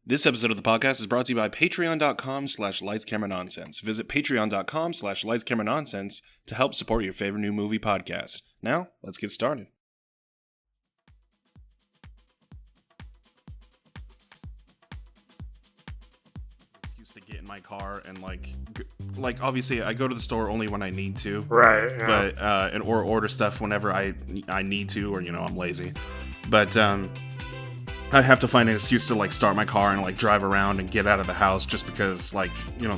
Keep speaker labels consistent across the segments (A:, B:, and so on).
A: This episode of the podcast is brought to you by patreon.com/lightscameranonsense. Visit patreon.com/lightscameranonsense to help support your favorite new movie podcast. Now, let's get started. Used to get in my car and like obviously I go to the store only when I need to.
B: Right. Yeah.
A: But or order stuff whenever I need to, or I'm lazy. But I have to find an excuse to start my car and drive around and get out of the house just because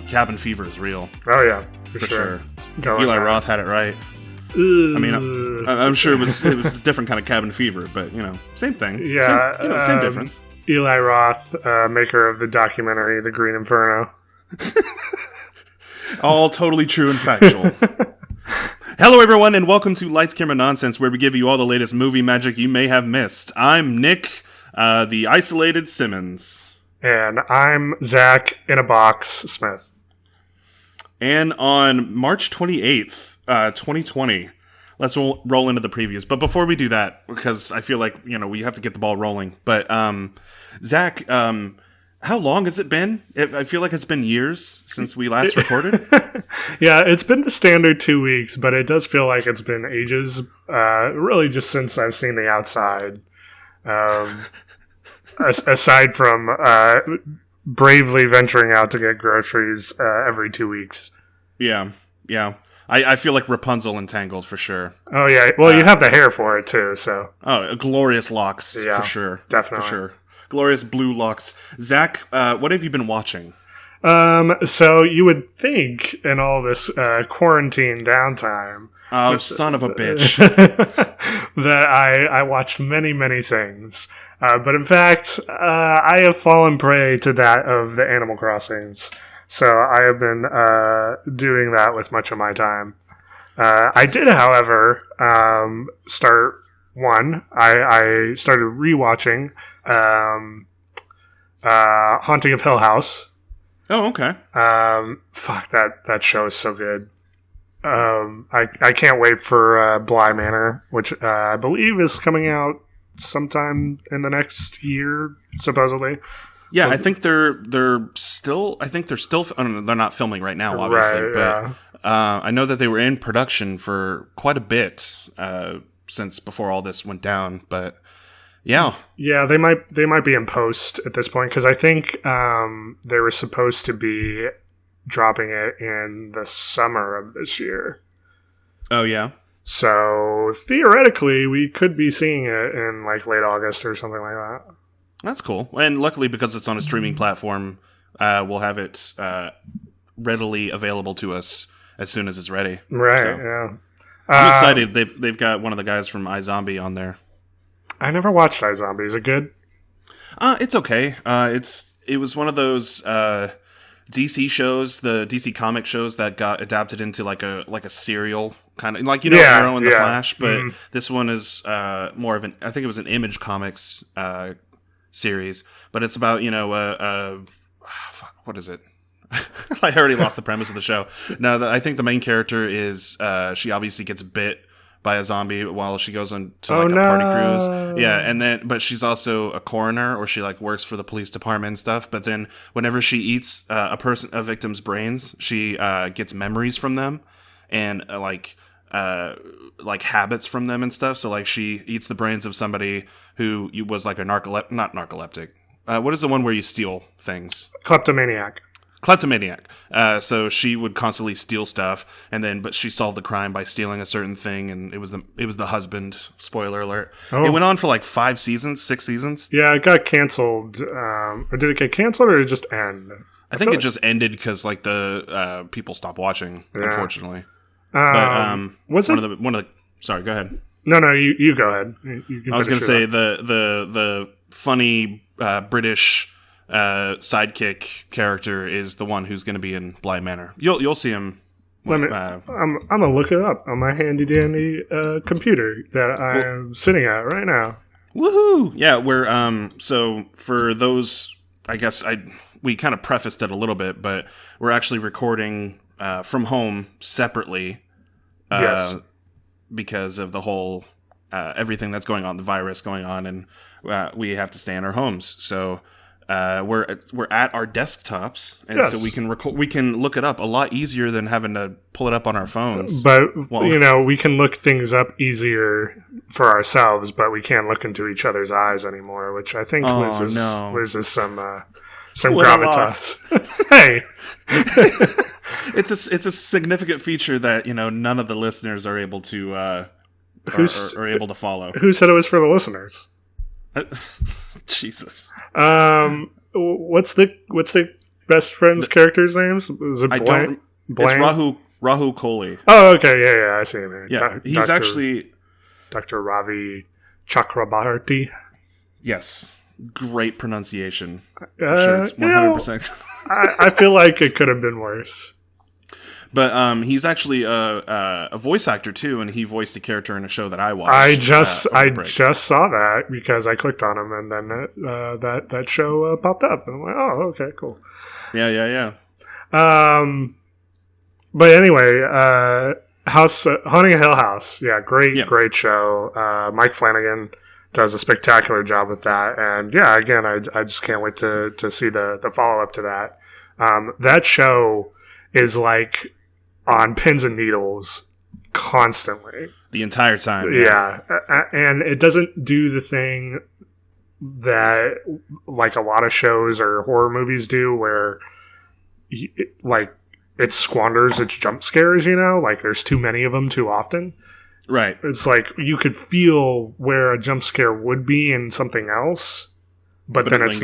A: cabin fever is real.
B: Oh yeah, for sure.
A: Eli Roth had it right. I mean, I'm sure it was a different kind of cabin fever, but same thing.
B: Yeah,
A: same difference.
B: Eli Roth, maker of the documentary The Green Inferno.
A: All totally true and factual. Hello, everyone, and welcome to Lights, Camera, Nonsense, where we give you all the latest movie magic you may have missed. I'm Nick, the isolated Simmons.
B: And I'm Zach in a box Smith.
A: And on March 28th, 2020, let's roll into the previews. But before we do that, because I feel like, we have to get the ball rolling. But, Zach, how long has it been? I feel like it's been years since we last recorded.
B: Yeah, it's been the standard 2 weeks, but it does feel like it's been ages. Really just since I've seen The Outside. Aside from bravely venturing out to get groceries every 2 weeks.
A: Yeah. I feel like Rapunzel entangled for sure.
B: Oh, yeah. Well, you have the hair for it, too, so.
A: Oh, glorious locks,
B: yeah,
A: for sure.
B: Definitely.
A: For sure. Glorious blue locks. Zach, what have you been watching?
B: So you would think in all this quarantine downtime...
A: Oh, son of a bitch.
B: that I watched many, many things. But in fact, I have fallen prey to that of the Animal Crossings. So I have been doing that with much of my time. I did, however, start one. I started rewatching Haunting of Hill House.
A: Oh, okay.
B: Fuck, that show is so good. I can't wait for Bly Manor, which I believe is coming out sometime in the next year, supposedly.
A: Yeah, I think they're still. Oh, no, they're not filming right now, obviously.
B: Right,
A: but
B: yeah.
A: I know that they were in production for quite a bit since before all this went down. But yeah,
B: they might be in post at this point because I think they were supposed to be dropping it in the summer of this year.
A: Oh yeah.
B: So theoretically, we could be seeing it in late August or something like that.
A: That's cool. And luckily, because it's on a streaming platform, we'll have it readily available to us as soon as it's ready.
B: Right,
A: so,
B: yeah.
A: I'm excited. They've got one of the guys from iZombie on there.
B: I never watched iZombie. Is it good?
A: It's okay. It was one of those DC shows, the DC comic shows that got adapted into like a serial kind of Arrow and the Flash, but this one is more of I think it was an Image Comics series, but it's about what is it? I already lost the premise of the show. No, I think the main character is she obviously gets bit by a zombie while she goes on to a party cruise. Yeah, and but she's also a coroner, or she works for the police department and stuff. But then whenever she eats a victim's brains, she gets memories from them and habits from them and stuff. So she eats the brains of somebody who was not narcoleptic. What is the one where you steal things?
B: Kleptomaniac.
A: So she would constantly steal stuff, but she solved the crime by stealing a certain thing, and it was the husband. Spoiler alert! Oh. It went on for 6 seasons.
B: Yeah, it got canceled. Did it get canceled or did it just end?
A: I think it just ended because the people stopped watching. Yeah. Unfortunately, was it one of the? Sorry, go ahead.
B: No, you go ahead.
A: I was going to say the funny British sidekick character is the one who's going to be in Bly Manor. You'll see him.
B: I'm gonna look it up on my handy dandy computer that I'm sitting at right now.
A: Woohoo! Yeah, we're so for those, I guess we kind of prefaced it a little bit, but we're actually recording from home separately.
B: Yes.
A: Because of the whole everything that's going on, the virus going on, and we have to stay in our homes. So we're at our desktops, and
B: Yes.
A: so we can look it up a lot easier than having to pull it up on our phones.
B: But we can look things up easier for ourselves, but we can't look into each other's eyes anymore, which I think loses some gravitas. Hey,
A: it's a significant feature that none of the listeners are able to are able to follow.
B: Who said it was for the listeners?
A: Jesus.
B: What's the best friend's character's names? Is it Blank?
A: It's Rahul Kohli.
B: Oh, okay, yeah, I see him here.
A: Yeah, he's actually
B: Dr. Ravi Chakrabarti.
A: Yes, great pronunciation. I'm sure it's 100%.
B: I feel like it could have been worse.
A: But he's actually a voice actor too, and he voiced a character in a show that I watched.
B: I just saw that because I clicked on him, and then that show popped up, and I'm like, oh, okay, cool.
A: Yeah.
B: But anyway, Haunting a Hill House, great show. Mike Flanagan does a spectacular job with that, and again, I just can't wait to see the follow up to that. That show is like on pins and needles constantly
A: the entire time.
B: And it doesn't do the thing that like a lot of shows or horror movies do, where it squanders its jump scares. Like there's too many of them too often.
A: Right.
B: It's like you could feel where a jump scare would be in something else, but then it's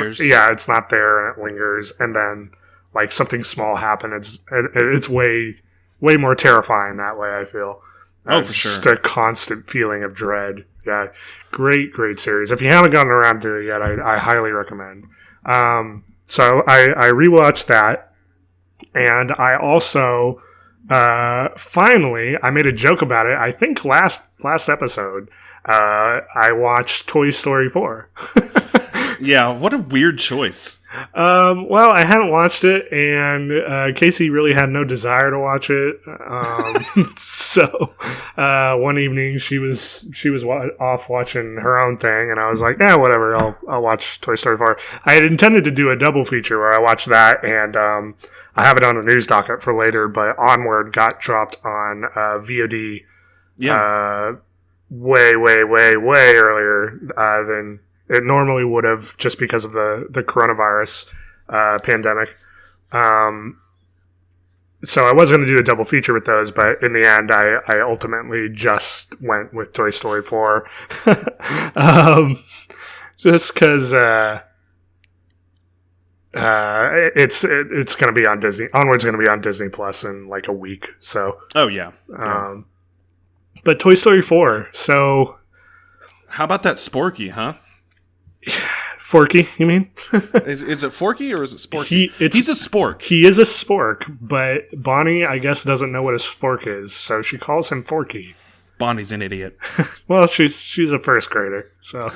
B: not there, and it lingers, and then like something small happens. It's way more terrifying that way, I feel.
A: Oh, for sure.
B: Just a constant feeling of dread. Yeah, great series. If you haven't gotten around to it yet, I highly recommend. So I rewatched that, and I also finally I made a joke about it. I think last episode I watched Toy Story 4.
A: Yeah, what a weird choice.
B: Well, I hadn't watched it, and Casey really had no desire to watch it. So one evening she was off watching her own thing, and I was like, whatever, I'll watch Toy Story 4. I had intended to do a double feature where I watched that, and I have it on a news docket for later, but Onward got dropped on VOD way earlier than it normally would have, just because of the coronavirus pandemic. So I was going to do a double feature with those, but in the end, I ultimately just went with Toy Story 4. Just because it's going to be on Disney. Onward's going to be on Disney Plus in like a week. So.
A: Oh yeah.
B: But Toy Story 4. So.
A: How about that Sporky, huh?
B: Forky, you mean?
A: Is it Forky or is it Sporky? He's a spork.
B: He is a spork, but Bonnie, I guess, doesn't know what a spork is, so she calls him Forky.
A: Bonnie's an idiot.
B: Well, she's a first grader, so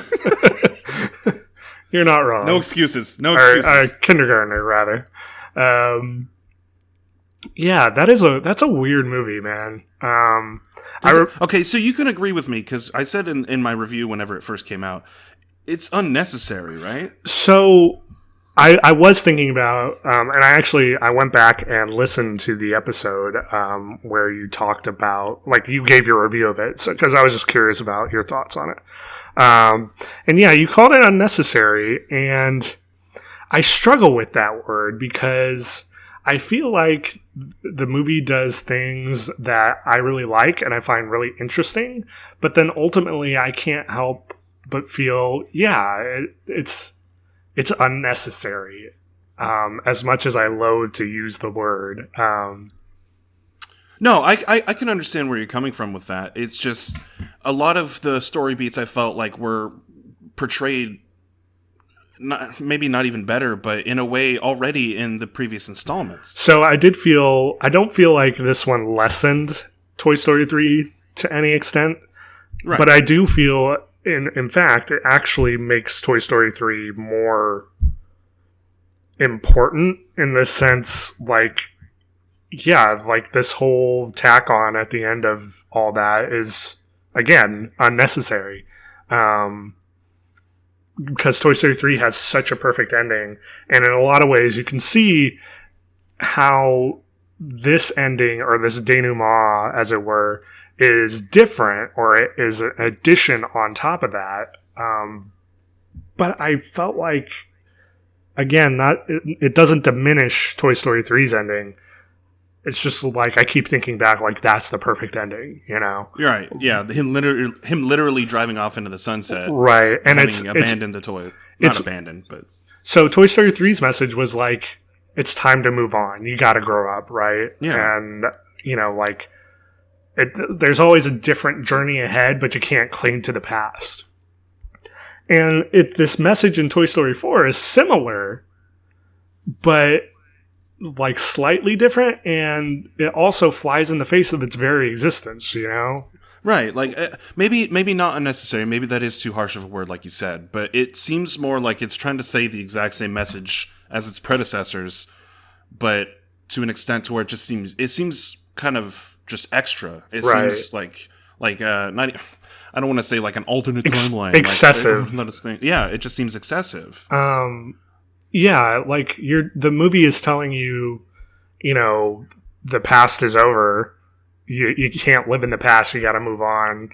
B: you're not wrong.
A: No excuses. No
B: excuses. Or kindergartner, rather. Yeah, that's a weird movie, man.
A: Okay, so you can agree with me, because I said in my review whenever it first came out, it's unnecessary, right?
B: So I was thinking about, and I went back and listened to the episode where you talked about, like, you gave your review of it, because I was just curious about your thoughts on it. And yeah, you called it unnecessary, and I struggle with that word because I feel like the movie does things that I really like and I find really interesting, but then ultimately I can't help but feel, it's unnecessary. As much as I loathe to use the word.
A: No, I can understand where you're coming from with that. It's just a lot of the story beats I felt like were portrayed, maybe not even better, but in a way already in the previous installments.
B: So I don't feel like this one lessened Toy Story 3 to any extent. Right. But I do feel, in fact, it actually makes Toy Story 3 more important in the sense, like, this whole tack on at the end of all that is, again, unnecessary. because Toy Story 3 has such a perfect ending, and in a lot of ways you can see how this ending, or this denouement, as it were, is different, or it is an addition on top of that. But I felt like, again, it doesn't diminish Toy Story 3's ending. It's just like, I keep thinking back, like, that's the perfect ending, you know?
A: You're right. Yeah, him literally driving off into the sunset.
B: Right. And
A: abandoned the toy. Not abandoned, but...
B: So Toy Story 3's message was like, it's time to move on. You gotta grow up, right?
A: Yeah.
B: And, you know, like, there's always a different journey ahead, but you can't cling to the past. And this message in Toy Story 4 is similar, but like slightly different, and it also flies in the face of its very existence, you know?
A: Right, like maybe not unnecessary, maybe that is too harsh of a word, like you said, but it seems more like it's trying to say the exact same message as its predecessors, but to an extent to where it seems kind of just extra. It seems like not, I don't want to say like an alternate timeline.
B: Excessive.
A: Yeah, it just seems excessive.
B: Yeah, like the movie is telling you, you know, the past is over. You can't live in the past. You got to move on.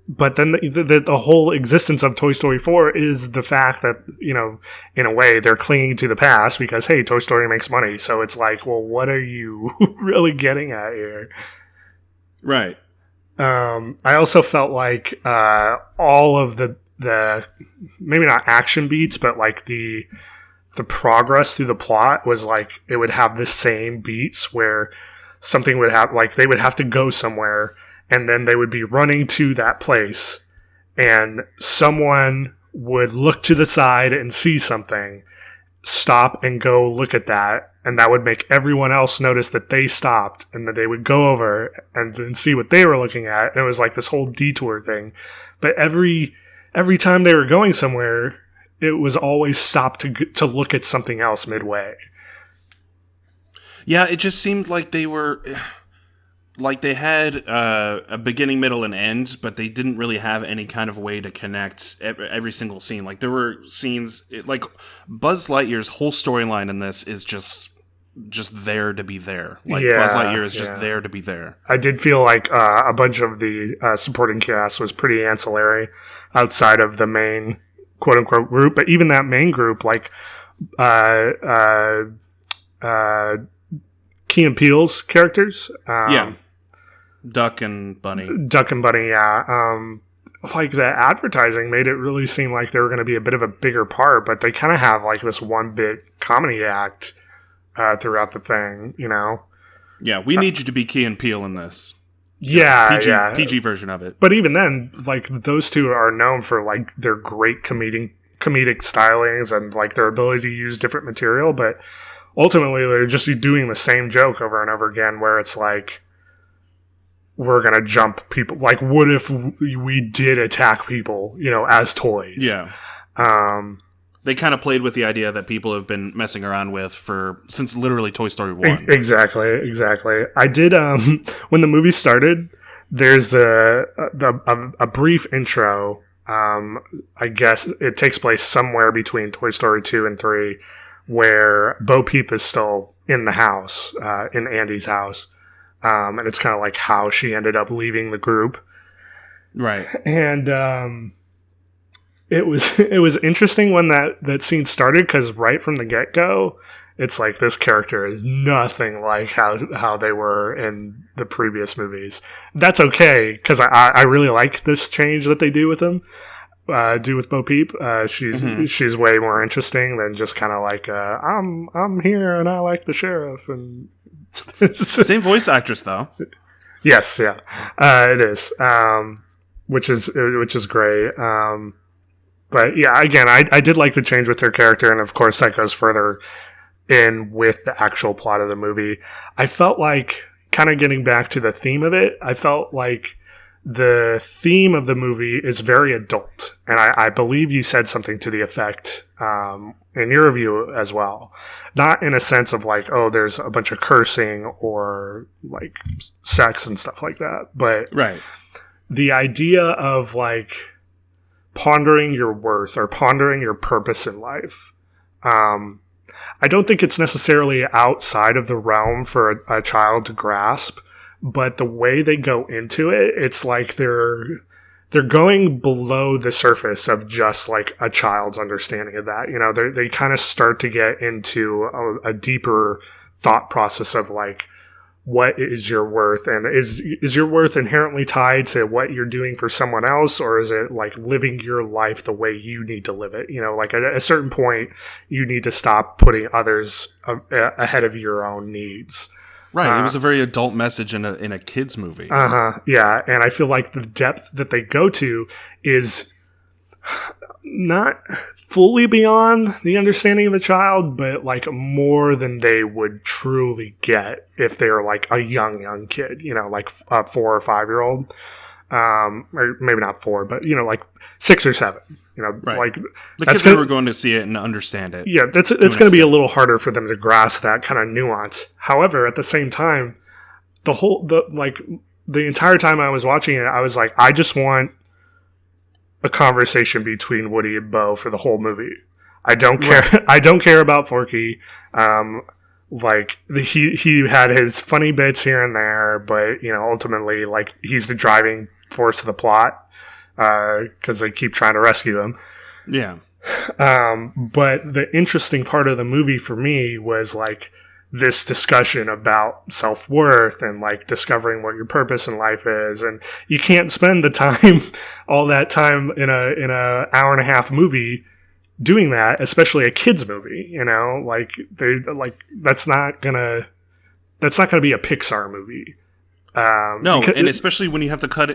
B: But then the whole existence of Toy Story 4 is the fact that, you know, in a way they're clinging to the past because, hey, Toy Story makes money. So it's like, well, what are you really getting at here?
A: Right.
B: I also felt like all of the maybe not action beats, but like the progress through the plot was like it would have the same beats where something would happen, like they would have to go somewhere and then they would be running to that place and someone would look to the side and see something, stop and go look at that, and that would make everyone else notice that they stopped, and then they would go over and then see what they were looking at, and it was like this whole detour thing. But every time they were going somewhere, it was always stopped to look at something else midway.
A: Yeah, it just seemed like they were... like they had a beginning, middle, and end, but they didn't really have any kind of way to connect every single scene. Like there were scenes... like Buzz Lightyear's whole storyline in this is just there to be there. Like Buzz Lightyear is just there to be there. I
B: did feel like a bunch of the supporting cast was pretty ancillary outside of the main quote-unquote group, but even that main group, like Key and Peele's characters.
A: Duck and Bunny,
B: yeah. Like the advertising made it really seem like they were going to be a bit of a bigger part, but they kind of have like this one bit comedy act throughout the thing, you know?
A: Yeah, we need you to be Key and Peele in this.
B: Yeah,
A: PG version of it.
B: But even then, like those two are known for like their great comedic stylings and like their ability to use different material, but ultimately they're just doing the same joke over and over again, where it's like, we're gonna jump people. Like, what if we did attack people, you know, as toys?
A: Yeah. They kind of played with the idea that people have been messing around with since literally Toy Story 1.
B: Exactly. I did, when the movie started, there's a brief intro. I guess it takes place somewhere between Toy Story 2 and 3, where Bo Peep is still in the house, in Andy's house. And it's kind of like how she ended up leaving the group.
A: Right.
B: And, it was interesting when that scene started, because right from the get-go, it's like this character is nothing like how they were in the previous movies. That's okay, because I really like this change that they do with him, do with Bo Peep. She's way more interesting than just kind of like I'm here and I like the sheriff, and
A: same voice actress though.
B: Yes, yeah, it is, which is great. But yeah, again, I did like the change with her character, and of course that goes further in with the actual plot of the movie. I felt like, kind of getting back to the theme of it, I felt like the theme of the movie is very adult. And I believe you said something to the effect in your review as well. Not in a sense of like, oh, there's a bunch of cursing or like sex and stuff like that. But
A: right.
B: The idea of like pondering your worth or pondering your purpose in life. I don't think it's necessarily outside of the realm for a child to grasp, but the way they go into it, it's like they're going below the surface of just like a child's understanding of that. You know, they kind of start to get into a deeper thought process of like, what is your worth, and is your worth inherently tied to what you're doing for someone else, or is it like living your life the way you need to live it? You know, like at a certain point you need to stop putting others ahead of your own needs.
A: Right. It was a very adult message in a kid's movie.
B: Yeah, and I feel like the depth that they go to is not fully beyond the understanding of a child, but like more than they would truly get if they were like a young kid, you know, like a 4 or 5 year old, or maybe not 4, but you know, like 6 or 7, you know, right. Like
A: the kids who are going to see it and understand it.
B: Yeah, it's going to be a little harder for them to grasp that kind of nuance. However, at the same time, the entire time I was watching it, I was like, I just want a conversation between Woody and Bo for the whole movie. I don't care. Right. I don't care about Forky. He had his funny bits here and there, but you know, ultimately, like he's the driving force of the plot because they keep trying to rescue him.
A: Yeah.
B: But the interesting part of the movie for me was like this discussion about self-worth and like discovering what your purpose in life is, and you can't spend the time all that time in a hour and a half movie doing that, especially a kids movie, you know, like that's not gonna be a Pixar movie.
A: No, and especially when you have to cut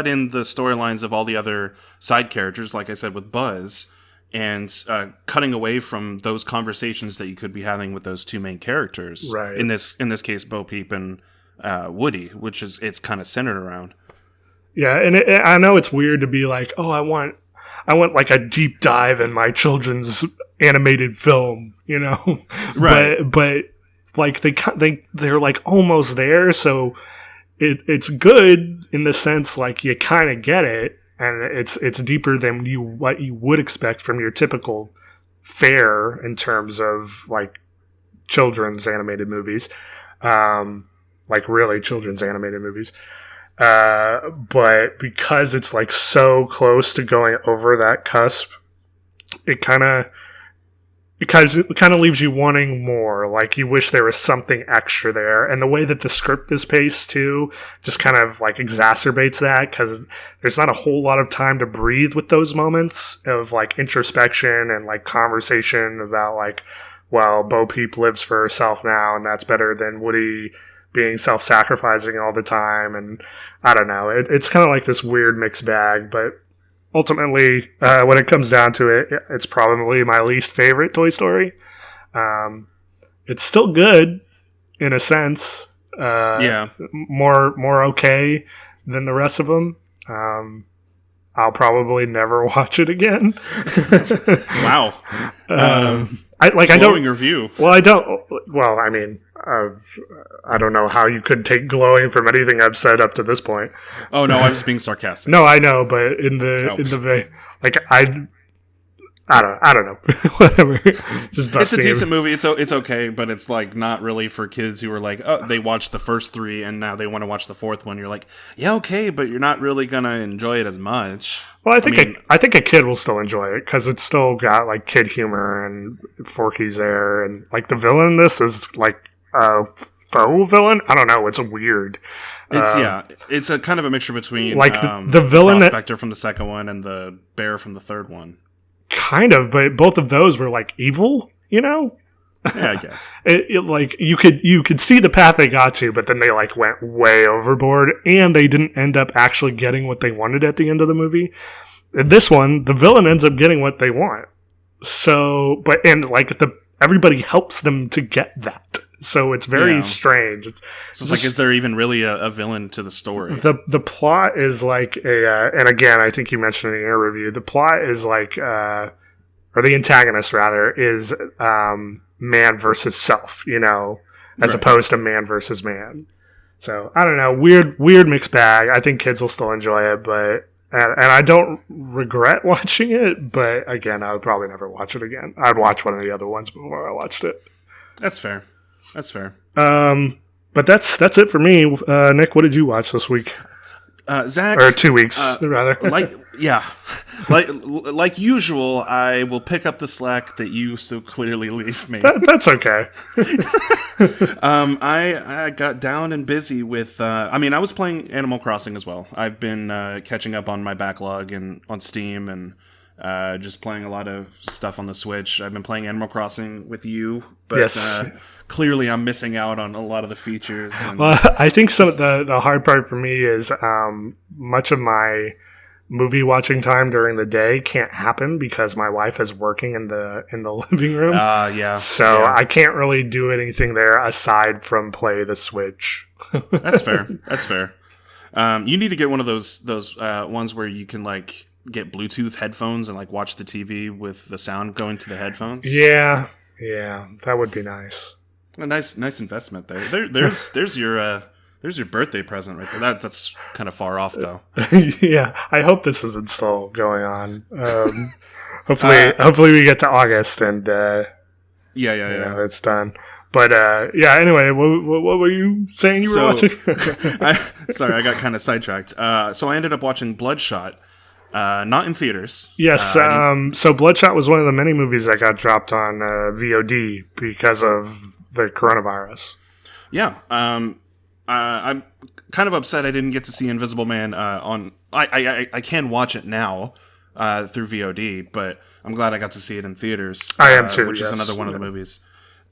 A: in the storylines of all the other side characters, like I said with Buzz, and cutting away from those conversations that you could be having with those two main characters.
B: Right.
A: In this case, Bo Peep and Woody, which is it's kind of centered around.
B: Yeah, and I know it's weird to be like, oh, I want like a deep dive in my children's animated film, you know,
A: right?
B: But like they're like almost there, so it's good in the sense like you kind of get it. And it's deeper than what you would expect from your typical fare in terms of like children's animated movies, like really children's animated movies. But because it's like so close to going over that cusp, it kind of leaves you wanting more. Like you wish there was something extra there, and the way that the script is paced too just kind of like exacerbates that, because there's not a whole lot of time to breathe with those moments of like introspection and like conversation about like, well, Bo Peep lives for herself now, and that's better than Woody being self-sacrificing all the time. And I don't know, it's kind of like this weird mixed bag, but ultimately, when it comes down to it, it's probably my least favorite Toy Story. It's still good, in a sense.
A: Yeah.
B: More okay than the rest of them. I'll probably never watch it again.
A: Wow.
B: Glowing
A: review.
B: Well, I don't. Well, I mean, I don't know how you could take glowing from anything I've said up to this point.
A: Oh no, I was being sarcastic.
B: No, I know, but in the like I don't know. Whatever. Just busting.
A: It's a decent movie. It's okay, but it's like not really for kids who are like, oh, they watched the first 3 and now they want to watch the 4th one. You're like, yeah, okay, but you're not really gonna enjoy it as much.
B: Well, I think a kid will still enjoy it because it's still got like kid humor and Forky's there, and like the villain in this is like a faux villain. I don't know. It's weird.
A: It's a kind of a mixture between
B: like the villain
A: Prospector from the second one and the bear from the third one.
B: Kind of, but both of those were like evil, you know?
A: Yeah, I guess.
B: it like you could see the path they got to, but then they like went way overboard, and they didn't end up actually getting what they wanted at the end of the movie. In this one, the villain ends up getting what they want. So, everybody helps them to get that. So it's very strange.
A: It's like, is there even really a villain to the story?
B: The plot is like and again, I think you mentioned in your review, the plot is like, or the antagonist rather, is man versus self, you know, as opposed to man versus man. So I don't know, weird mixed bag. I think kids will still enjoy it, but And I don't regret watching it, but again, I would probably never watch it again. I'd watch one of the other ones before I watched it.
A: That's fair. That's fair.
B: But that's it for me. Nick, what did you watch this week?
A: Zach,
B: or 2 weeks, rather.
A: like usual, I will pick up the slack that you so clearly leave me.
B: That's okay.
A: I got down and busy with. I was playing Animal Crossing as well. I've been catching up on my backlog and on Steam and just playing a lot of stuff on the Switch. I've been playing Animal Crossing with you, but
B: yes.
A: Clearly I'm missing out on a lot of the features. And
B: well, I think the hard part for me is much of my movie watching time during the day can't happen because my wife is working in the living room. So I can't really do anything there aside from play the Switch.
A: That's fair. That's fair. You need to get one of those ones where you can like get Bluetooth headphones and like watch the TV with the sound going to the headphones.
B: Yeah, that would be nice.
A: A nice investment there. There's your birthday present right there. That's kind of far off though.
B: Yeah, I hope this isn't still going on. Hopefully we get to August and it's done. But anyway, what were you saying you were watching?
A: Sorry, I got kind of sidetracked. So I ended up watching Bloodshot. Not in theaters.
B: Yes, so Bloodshot was one of the many movies that got dropped on VOD because of the coronavirus.
A: Yeah, I'm kind of upset I didn't get to see Invisible Man on. I can watch it now through VOD, but I'm glad I got to see it in theaters.
B: I am too,
A: which is another one of the movies.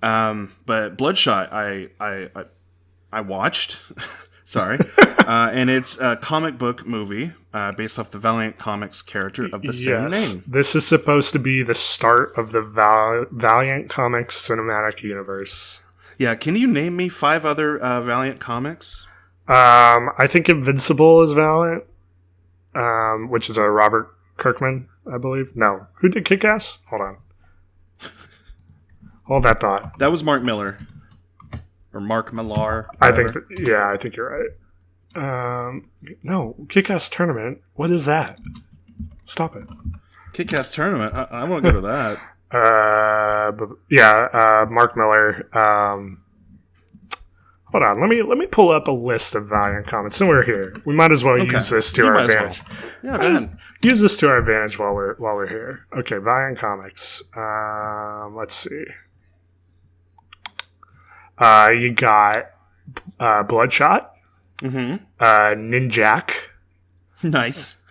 A: But Bloodshot, I watched. Sorry. And it's a comic book movie based off the Valiant Comics character of the same name.
B: This is supposed to be the start of the Valiant Comics cinematic universe.
A: Yeah, can you name me 5 other Valiant comics?
B: I think Invincible is Valiant, which is a Robert Kirkman, I believe. No. Who did Kick-Ass? Hold on. Hold that thought.
A: That was Mark Miller. Or Mark Millar.
B: I think you're right. No, Kick-Ass Tournament. What is that? Stop it.
A: Kick-Ass Tournament? I want to go to that.
B: Mark Miller. Hold on, let me pull up a list of Valiant comics. And we're here. We might as well use this to our advantage.
A: Well. Yeah, go ahead.
B: Use this to our advantage while we're here. Okay, Valiant Comics. Let's see. You got Bloodshot, Ninjak.
A: Nice.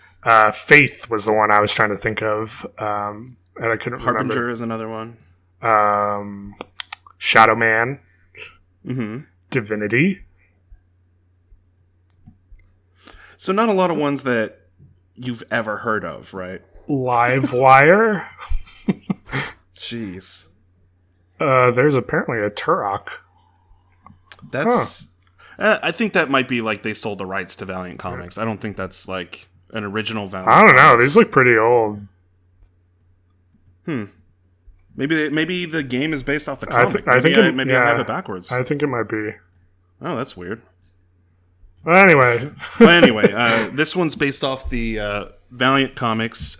B: Faith was the one I was trying to think of, and I couldn't remember.
A: Harbinger is another one.
B: Shadow Man. Divinity.
A: So not a lot of ones that you've ever heard of, right?
B: Livewire.
A: Jeez.
B: There's apparently a Turok.
A: That's. I think that might be like they sold the rights to Valiant Comics. I don't think that's like an original Valiant.
B: I don't know. These look pretty old.
A: Maybe the game is based off the comic. I have it backwards.
B: I think it might be.
A: Oh, that's weird.
B: Well, anyway.
A: This one's based off the Valiant Comics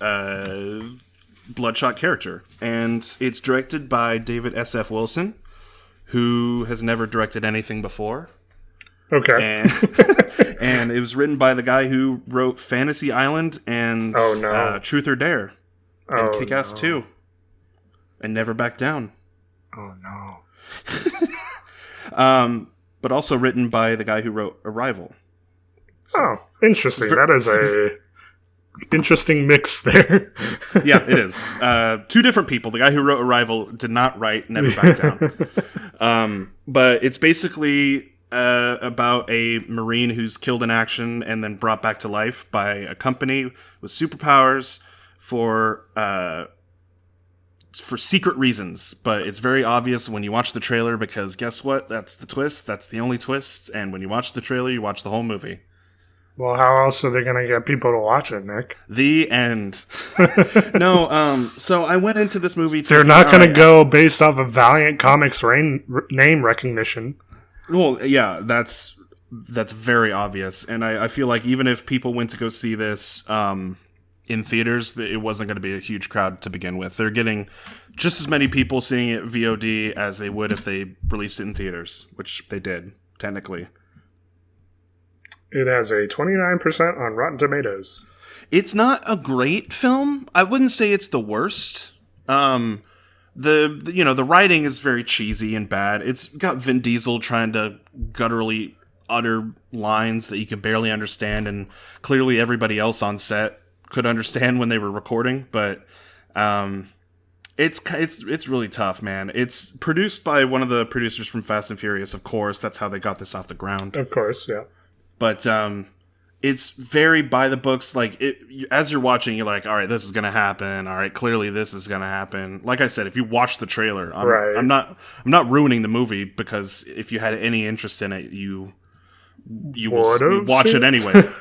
A: Bloodshot character, and it's directed by David S.F. Wilson, who has never directed anything before.
B: Okay.
A: And it was written by the guy who wrote Fantasy Island and Truth or Dare and Kick-Ass 2 and Never Back Down.
B: Oh,
A: no. But also written by the guy who wrote Arrival.
B: So, interesting. That is a interesting mix there.
A: Yeah, it is. 2 different people. The guy who wrote Arrival did not write Never Back Down. But it's basically about a Marine who's killed in action and then brought back to life by a company with superpowers for secret reasons. But it's very obvious when you watch the trailer because guess what? That's the twist. That's the only twist. And when you watch the trailer, you watch the whole movie.
B: Well, how else are they going to get people to watch it, Nick?
A: The end. No, so I went into this movie thinking,
B: they're not going to go based off of Valiant Comics name recognition.
A: Well, yeah, that's that's very obvious. And I feel like even if people went to go see this in theaters, it wasn't going to be a huge crowd to begin with. They're getting just as many people seeing it VOD as they would if they released it in theaters, which they did, technically.
B: It has a 29% on Rotten Tomatoes.
A: It's not a great film. I wouldn't say it's the worst. The writing is very cheesy and bad. It's got Vin Diesel trying to gutturally utter lines that you can barely understand, and clearly everybody else on set could understand when they were recording. But it's really tough, man. It's produced by one of the producers from Fast and Furious, of course. That's how they got this off the ground.
B: Of course, yeah.
A: But it's very by the books. Like, as you're watching, you're like, all right, this is going to happen. All right, clearly this is going to happen. Like I said, if you watch the trailer, I'm not ruining the movie, because if you had any interest in it, you will watch it anyway.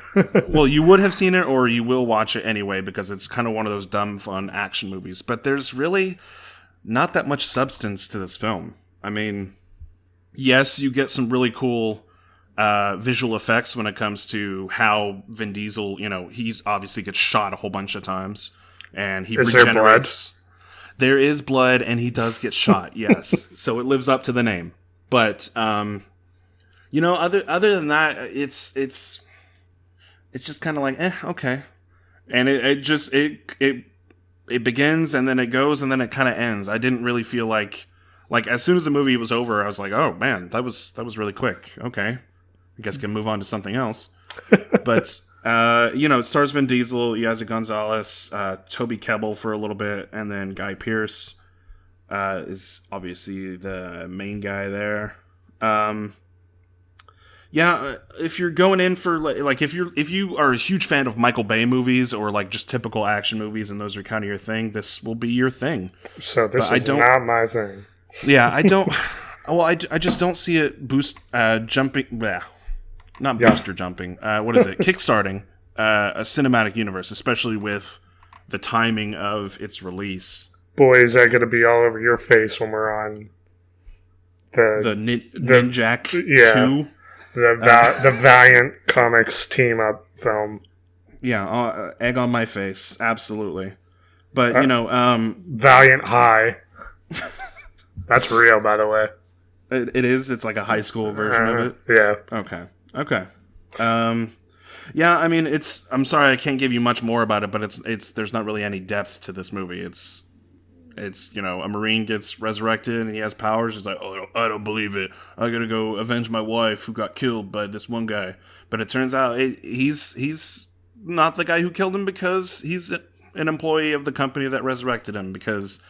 A: Well, you would have seen it, or you will watch it anyway, because it's kind of one of those dumb, fun action movies. But there's really not that much substance to this film. I mean, yes, you get some really cool visual effects when it comes to how Vin Diesel, he's obviously gets shot a whole bunch of times, and he regenerates. There is blood, and he does get shot, yes. So it lives up to the name. But other than that, it's just kind of like, okay. And it begins, and then it goes, and then it kind of ends. I didn't really feel like as soon as the movie was over, I was like, oh man, that was really quick. Okay. I guess I can move on to something else. But, it stars Vin Diesel, Yaza Gonzalez, Toby Kebbell for a little bit, and then Guy Pearce is obviously the main guy there. If you're going in for, like, if you are a huge fan of Michael Bay movies, or, like, just typical action movies, and those are kind of your thing, this will be your thing.
B: So this is not my thing.
A: Yeah, I don't... Well, I just don't see it jumping... Bleh. Not booster jumping. What is it? Kickstarting a cinematic universe, especially with the timing of its release.
B: Boy, is that going to be all over your face when we're on the
A: Ninjak 2.
B: The Valiant Comics team-up film.
A: Yeah, egg on my face. Absolutely. But,
B: Valiant High. That's real, by the way.
A: It is? It's like a high school version of it?
B: Yeah.
A: Okay. Yeah, I mean, I'm sorry I can't give you much more about it, but there's not really any depth to this movie. It's a Marine gets resurrected and he has powers. He's like, oh, I don't believe it. I gotta go avenge my wife who got killed by this one guy. But it turns out he's not the guy who killed him, because he's an employee of the company that resurrected him, because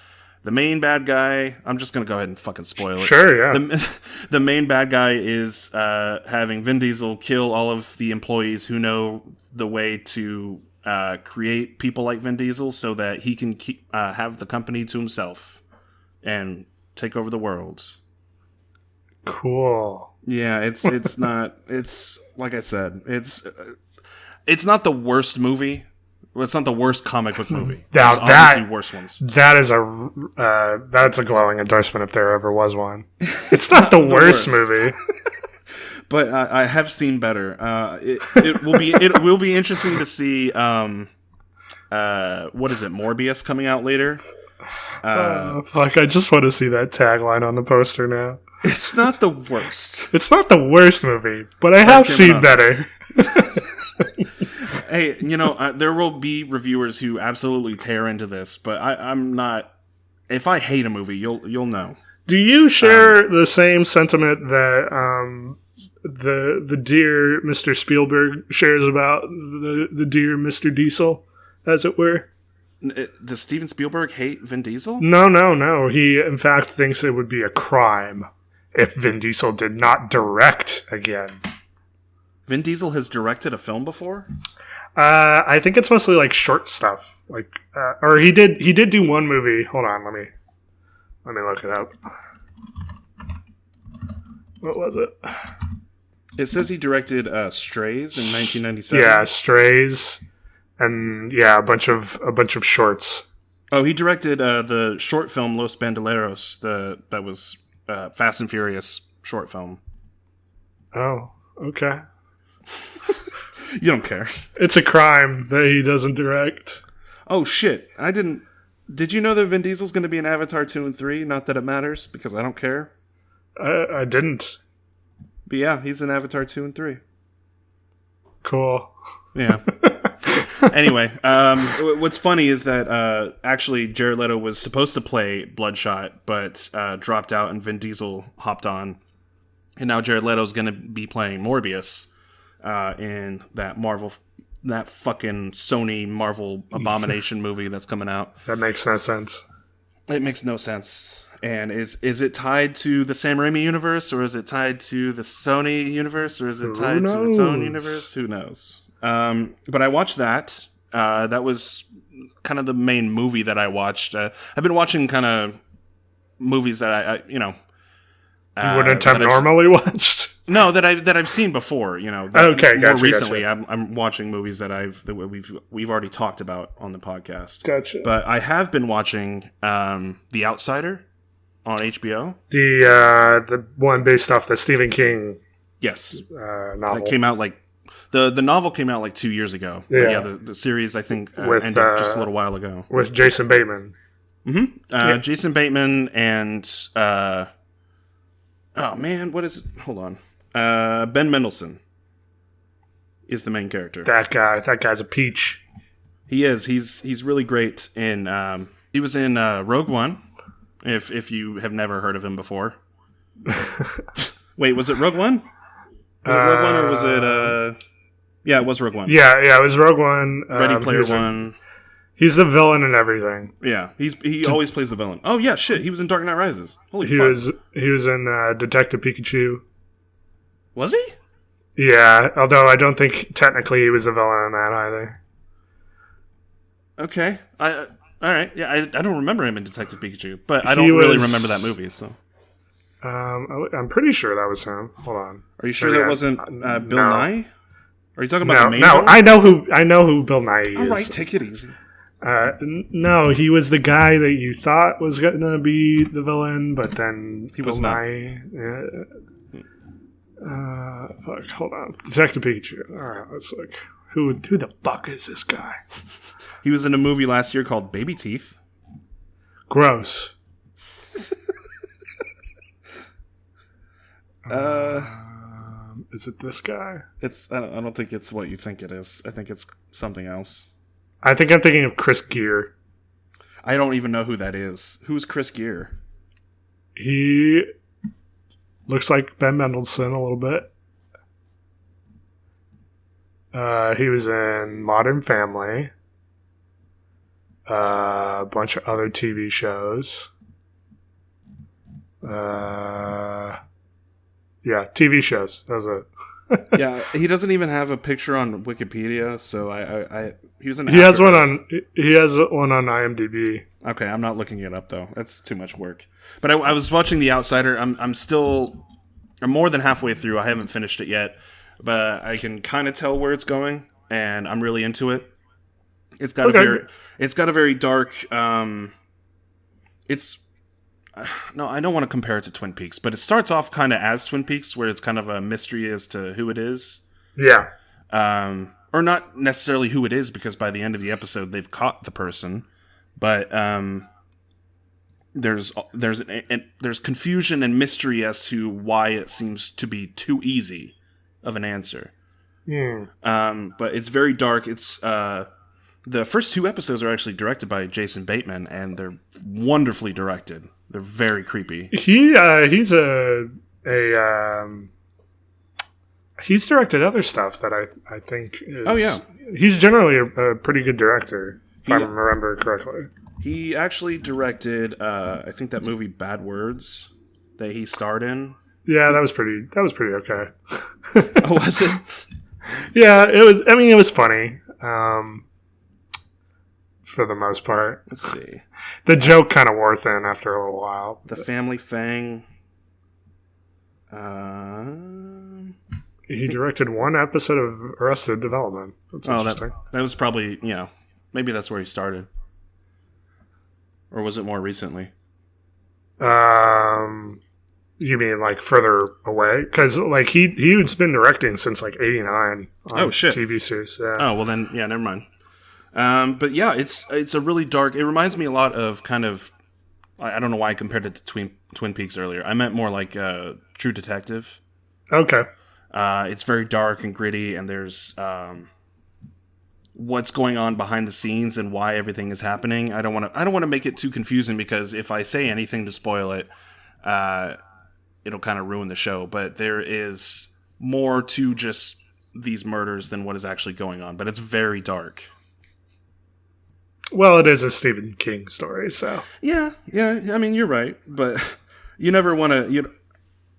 A: the main bad guy, I'm just going to go ahead and fucking spoil it.
B: Sure, yeah.
A: The main bad guy is having Vin Diesel kill all of the employees who know the way to create people like Vin Diesel, so that he can have the company to himself and take over the world.
B: Cool.
A: Yeah, it's not... It's, like I said, it's not the worst movie. Well, it's not the worst comic book movie. There's obviously worse ones.
B: That's a glowing endorsement if there ever was one. It's not the worst movie.
A: But I have seen better. It will be interesting to see what is it, Morbius coming out later.
B: Fuck, I just want to see that tagline on the poster now.
A: It's not the worst.
B: It's not the worst movie, but I have seen better.
A: Hey, there will be reviewers who absolutely tear into this, but I'm not. If I hate a movie, you'll know.
B: Do you share the same sentiment that the dear Mr. Spielberg shares about the dear Mr. Diesel, as it were?
A: Does Steven Spielberg hate Vin Diesel?
B: No. He, in fact, thinks it would be a crime if Vin Diesel did not direct again.
A: Vin Diesel has directed a film before?
B: I think it's mostly like short stuff. Or he did do one movie. Hold on, let me look it up. What was it?
A: It says he directed Strays in 1997.
B: Yeah, Strays, and a bunch of shorts.
A: Oh, he directed the short film Los Bandoleros. That was Fast and Furious short film.
B: Oh, Okay.
A: You don't care.
B: It's a crime that he doesn't direct.
A: Oh, shit. I didn't... Did you know that Vin Diesel's going to be in Avatar 2 and 3? Not that it matters, because I don't care.
B: I didn't.
A: But yeah, he's in Avatar 2 and 3.
B: Cool.
A: Yeah. Anyway, what's funny is that actually Jared Leto was supposed to play Bloodshot, but dropped out and Vin Diesel hopped on. And now Jared Leto's going to be playing Morbius in that fucking Sony Marvel abomination movie that's coming out.
B: That makes no sense.
A: It makes no sense. And is it tied to the Sam Raimi universe, or is it tied to the Sony universe, or is it tied to its own universe? Who knows? But I watched that. That was kind of the main movie that I watched. I've been watching kind of movies that I you
B: wouldn't have normally watched.
A: No, that I've seen before.
B: Okay,
A: more recently, gotcha. I'm watching movies that we've already talked about on the podcast.
B: Gotcha.
A: But I have been watching The Outsider on HBO.
B: The one based off the Stephen King novel.
A: That came out like the novel came out like 2 years ago.
B: Yeah,
A: the series I think ended just a little while ago
B: with Jason Bateman.
A: Mm-hmm. Jason Bateman and oh man, what is it? Hold on. Ben Mendelsohn is the main character.
B: That guy's a peach.
A: He is. He's really great in. He was in Rogue One. If you have never heard of him before. Wait, was it Rogue One? Was it Rogue One or was it? Yeah, it was Rogue One.
B: Yeah, it was Rogue One.
A: Ready Player One.
B: He's the villain in everything.
A: Yeah, he always plays the villain. Oh yeah, shit. He was in Dark Knight Rises. Holy fuck.
B: He was in Detective Pikachu.
A: Was he?
B: Yeah, although I don't think technically he was the villain in that either.
A: Okay, all right. Yeah, I don't remember him in Detective Pikachu, but I don't really remember that movie. So,
B: I'm pretty sure that was him. Hold on.
A: Are you sure that wasn't Bill Nye? Are you talking about the main?
B: No,
A: one?
B: I know who Bill Nye is.
A: All right, take it easy.
B: No, he was the guy that you thought was going to be the villain, but then
A: he was not.
B: Fuck, hold on. Detective Pikachu. All right, let's look. Who the fuck is this guy?
A: He was in a movie last year called Baby Teeth.
B: Gross. Is it this guy?
A: I don't think it's what you think it is. I think it's something else.
B: I think I'm thinking of Chris Gere.
A: I don't even know who that is. Who's Chris Gere?
B: He looks like Ben Mendelsohn a little bit. He was in Modern Family. A bunch of other TV shows. Yeah, TV shows. That's it.
A: Yeah, he doesn't even have a picture on Wikipedia, so he was an
B: He has one on IMDb.
A: Okay, I'm not looking it up though. That's too much work. But I was watching The Outsider. I'm more than halfway through. I haven't finished it yet, but I can kind of tell where it's going, and I'm really into it. It's got a very dark. No, I don't want to compare it to Twin Peaks, but it starts off kind of as Twin Peaks, where it's kind of a mystery as to who it is.
B: Yeah.
A: Or not necessarily who it is, because by the end of the episode they've caught the person, but there's confusion and mystery as to why it seems to be too easy of an answer. But it's very dark. It's the first two episodes are actually directed by Jason Bateman, and they're wonderfully directed. They're very creepy.
B: He's he's directed other stuff that I think is...
A: Oh, yeah.
B: He's generally a pretty good director, if I remember correctly.
A: He actually directed, I think, that movie Bad Words that he starred in.
B: Yeah, that was pretty okay.
A: Oh, was it?
B: Yeah, it was. I mean, it was funny. For the most part.
A: Let's see.
B: The joke kind of wore thin after a little while.
A: The Family Fang.
B: He directed one episode of Arrested Development. That's interesting.
A: That was probably, maybe that's where he started. Or was it more recently?
B: You mean like further away? Because like he's been directing since like '89 on TV series. Yeah.
A: Oh well, then yeah, never mind. But yeah, it's a really dark. It reminds me a lot of kind of. I don't know why I compared it to Twin Peaks earlier. I meant more like True Detective.
B: Okay.
A: It's very dark and gritty, and there's what's going on behind the scenes and why everything is happening. I don't want to make it too confusing, because if I say anything to spoil it, it'll kind of ruin the show. But there is more to just these murders than what is actually going on. But it's very dark.
B: Well, it is a Stephen King story, so
A: yeah. I mean, you're right, but you never want to.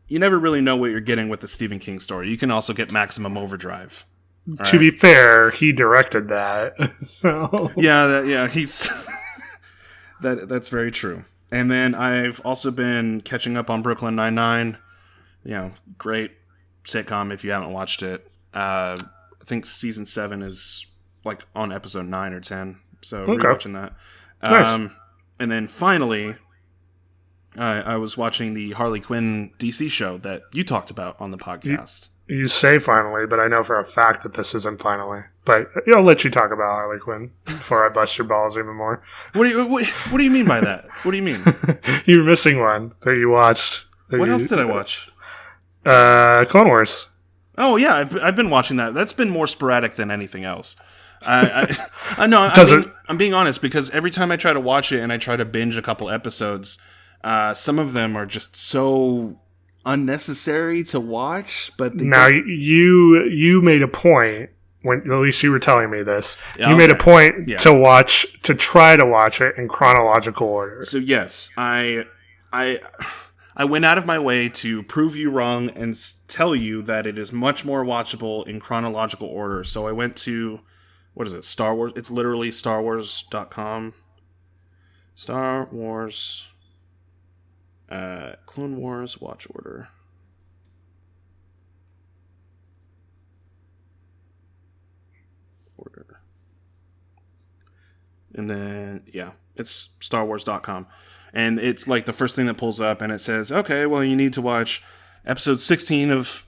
A: You never really know what you're getting with the Stephen King story. You can also get Maximum Overdrive.
B: To be fair, he directed that. So
A: yeah, he's that's very true. And then I've also been catching up on Brooklyn Nine-Nine. Great sitcom if you haven't watched it. I think season 7 is like on episode 9 or 10. So rewatching that.
B: Nice.
A: And then finally, I was watching the Harley Quinn DC show that you talked about on the podcast.
B: You say finally, but I know for a fact that this isn't finally. But I'll let you talk about Harley Quinn before I bust your balls even more.
A: What do you mean by that? What do you mean?
B: You're missing one that you watched.
A: What else did I watch?
B: Clone Wars.
A: Oh yeah, I've been watching that. That's been more sporadic than anything else. I know. I'm being honest, because every time I try to watch it and I try to binge a couple episodes, some of them are just so unnecessary to watch. But
B: now you made a point when, at least you were telling me this. You made a point to try to watch it in chronological order.
A: So yes, I went out of my way to prove you wrong and tell you that it is much more watchable in chronological order. So I went to, what is it, Star Wars? It's literally StarWars.com. Star Wars, Clone Wars watch order. And then, yeah, it's StarWars.com. And it's like the first thing that pulls up, and it says, okay, well, you need to watch episode 16 of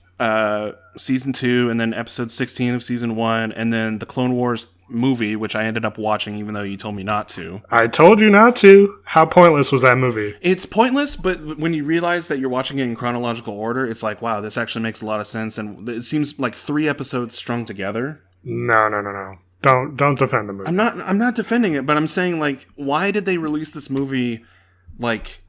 A: season 2, and then episode 16 of season 1, and then the Clone Wars movie, which I ended up watching even though you told me not to.
B: I told you not to. How pointless was that movie?
A: It's pointless, but when you realize that you're watching it in chronological order, it's like, wow, this actually makes a lot of sense, and it seems like 3 episodes strung together.
B: No. Don't defend the movie.
A: I'm not defending it, but I'm saying, like, why did they release this movie like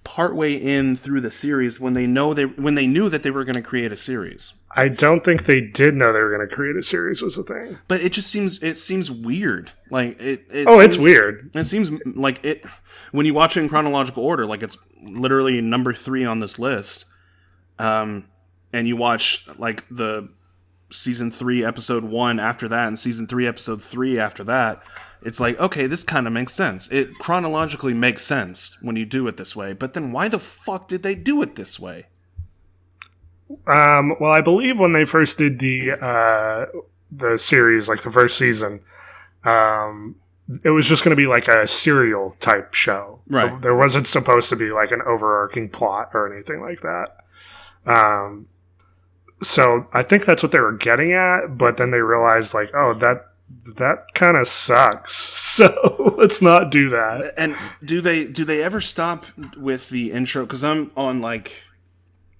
A: partway in through the series when they knew that they were going to create a series?
B: I don't think they did know they were going to create a series, was the thing.
A: But it seems weird. Like
B: it's weird.
A: It seems like it when you watch it in chronological order, like it's literally number 3 on this list. And you watch like the season 3 episode 1 after that and season 3 episode 3 after that. It's like, okay, this kind of makes sense. It chronologically makes sense when you do it this way, but then why the fuck did they do it this way?
B: Well, I believe when they first did the series, like the first season, it was just going to be like a serial type show.
A: Right.
B: There wasn't supposed to be like an overarching plot or anything like that. So I think that's what they were getting at, but then they realized like, oh, that kind of sucks. So let's not do that.
A: And do they ever stop with the intro? Because I'm on like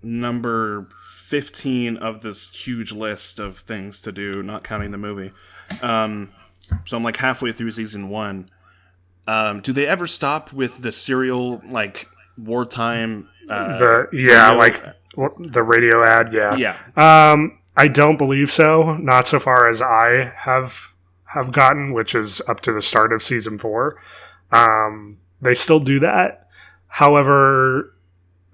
A: number 15 of this huge list of things to do, not counting the movie. So I'm like halfway through season 1. Do they ever stop with the serial like wartime?
B: The radio ad, yeah.
A: Yeah.
B: I don't believe so. Not so far as I have gotten, which is up to the start of season 4. They still do that. However,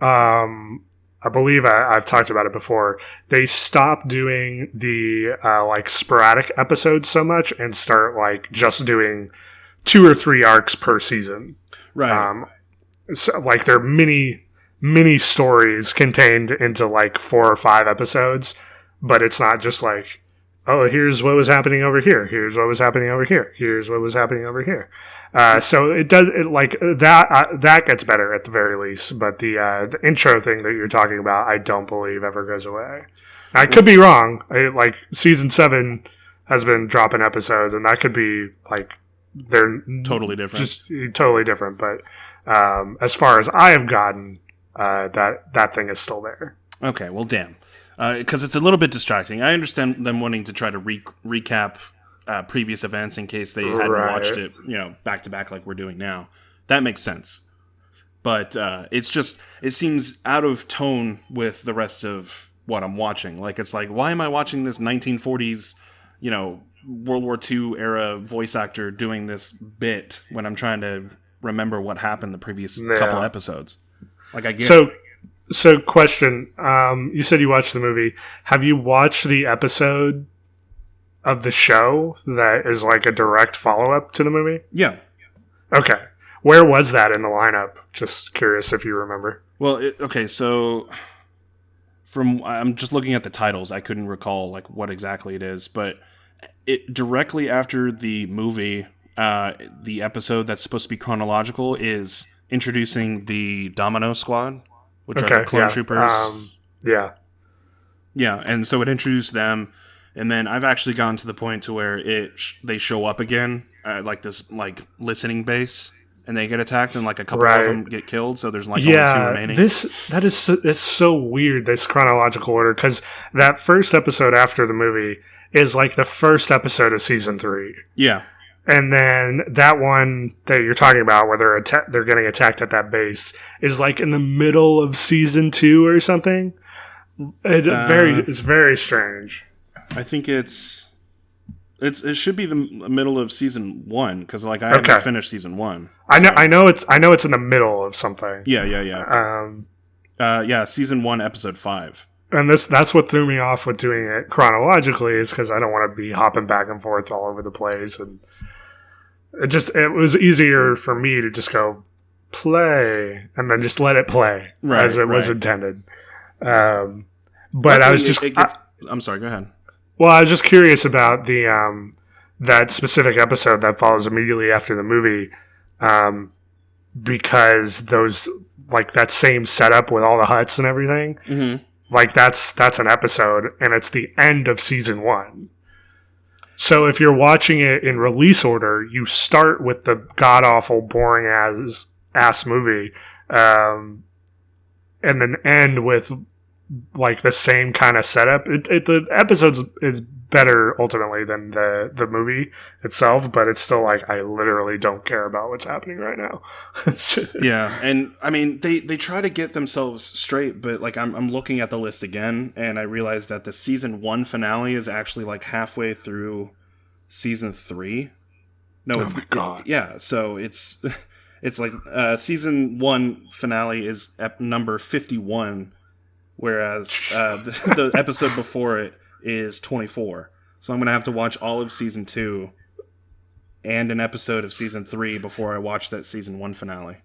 B: I believe I've talked about it before. They stop doing the like sporadic episodes so much and start like just doing 2 or 3 arcs per season.
A: Right.
B: So like they're mini stories contained into like 4 or 5 episodes, but it's not just like, oh, here's what was happening over here. Here's what was happening over here. Here's what was happening over here. So it does that gets better at the very least. But the intro thing that you're talking about, I don't believe ever goes away. I could be wrong. Like season 7 has been dropping episodes, and that could be like they're
A: totally different,
B: just totally different. But as far as I have gotten, that thing is still there.
A: Okay, well, damn, because it's a little bit distracting. I understand them wanting to try to recap previous events in case they hadn't watched it, back to back like we're doing now. That makes sense. But it seems out of tone with the rest of what I'm watching. Like, it's like, why am I watching this 1940s, World War II era voice actor doing this bit when I'm trying to remember what happened the previous couple episodes? Like, I get it.
B: So question, you said you watched the movie. Have you watched the episode of the show that is like a direct follow-up to the movie?
A: Yeah.
B: Okay. Where was that in the lineup? Just curious if you remember.
A: Well, so I'm just looking at the titles. I couldn't recall like what exactly it is, but it directly after the movie, the episode that's supposed to be chronological is introducing the Domino Squad, which are the clone troopers.
B: Yeah,
A: and so it introduced them, and then I've actually gotten to the point to where they show up again at like this like listening base. And they get attacked, and like a couple of them get killed. So there's like only 2 remaining.
B: It's so weird, this chronological order, because that first episode after the movie is like the first episode of season 3.
A: Yeah,
B: and then that one that you're talking about, where they're getting attacked at that base, is like in the middle of season 2 or something. It's very strange.
A: I think it should be the middle of season 1 because like I haven't finished season 1.
B: So. I know it's in the middle of something.
A: Yeah. Season 1, episode 5.
B: And that's what threw me off with doing it chronologically, is because I don't want to be hopping back and forth all over the place, and it was easier for me to just go play and then just let it play as it was intended. But I was just
A: I'm sorry. Go ahead.
B: Well, I was just curious about the that specific episode that follows immediately after the movie, because those like that same setup with all the huts and everything, like that's an episode, and it's the end of season 1. So if you're watching it in release order, you start with the god awful, boring ass movie, and then end with like the same kind of setup. The episode is better ultimately than the movie itself, but it's still like I literally don't care about what's happening right now.
A: Yeah, and I mean they try to get themselves straight, but like I'm looking at the list again, and I realize that the season 1 finale is actually like halfway through season 3. No, it's
B: my God.
A: Yeah, so it's like season 1 finale is number 51. Whereas the episode before it is 24. So I'm going to have to watch all of season 2 and an episode of season 3 before I watch that season 1 finale.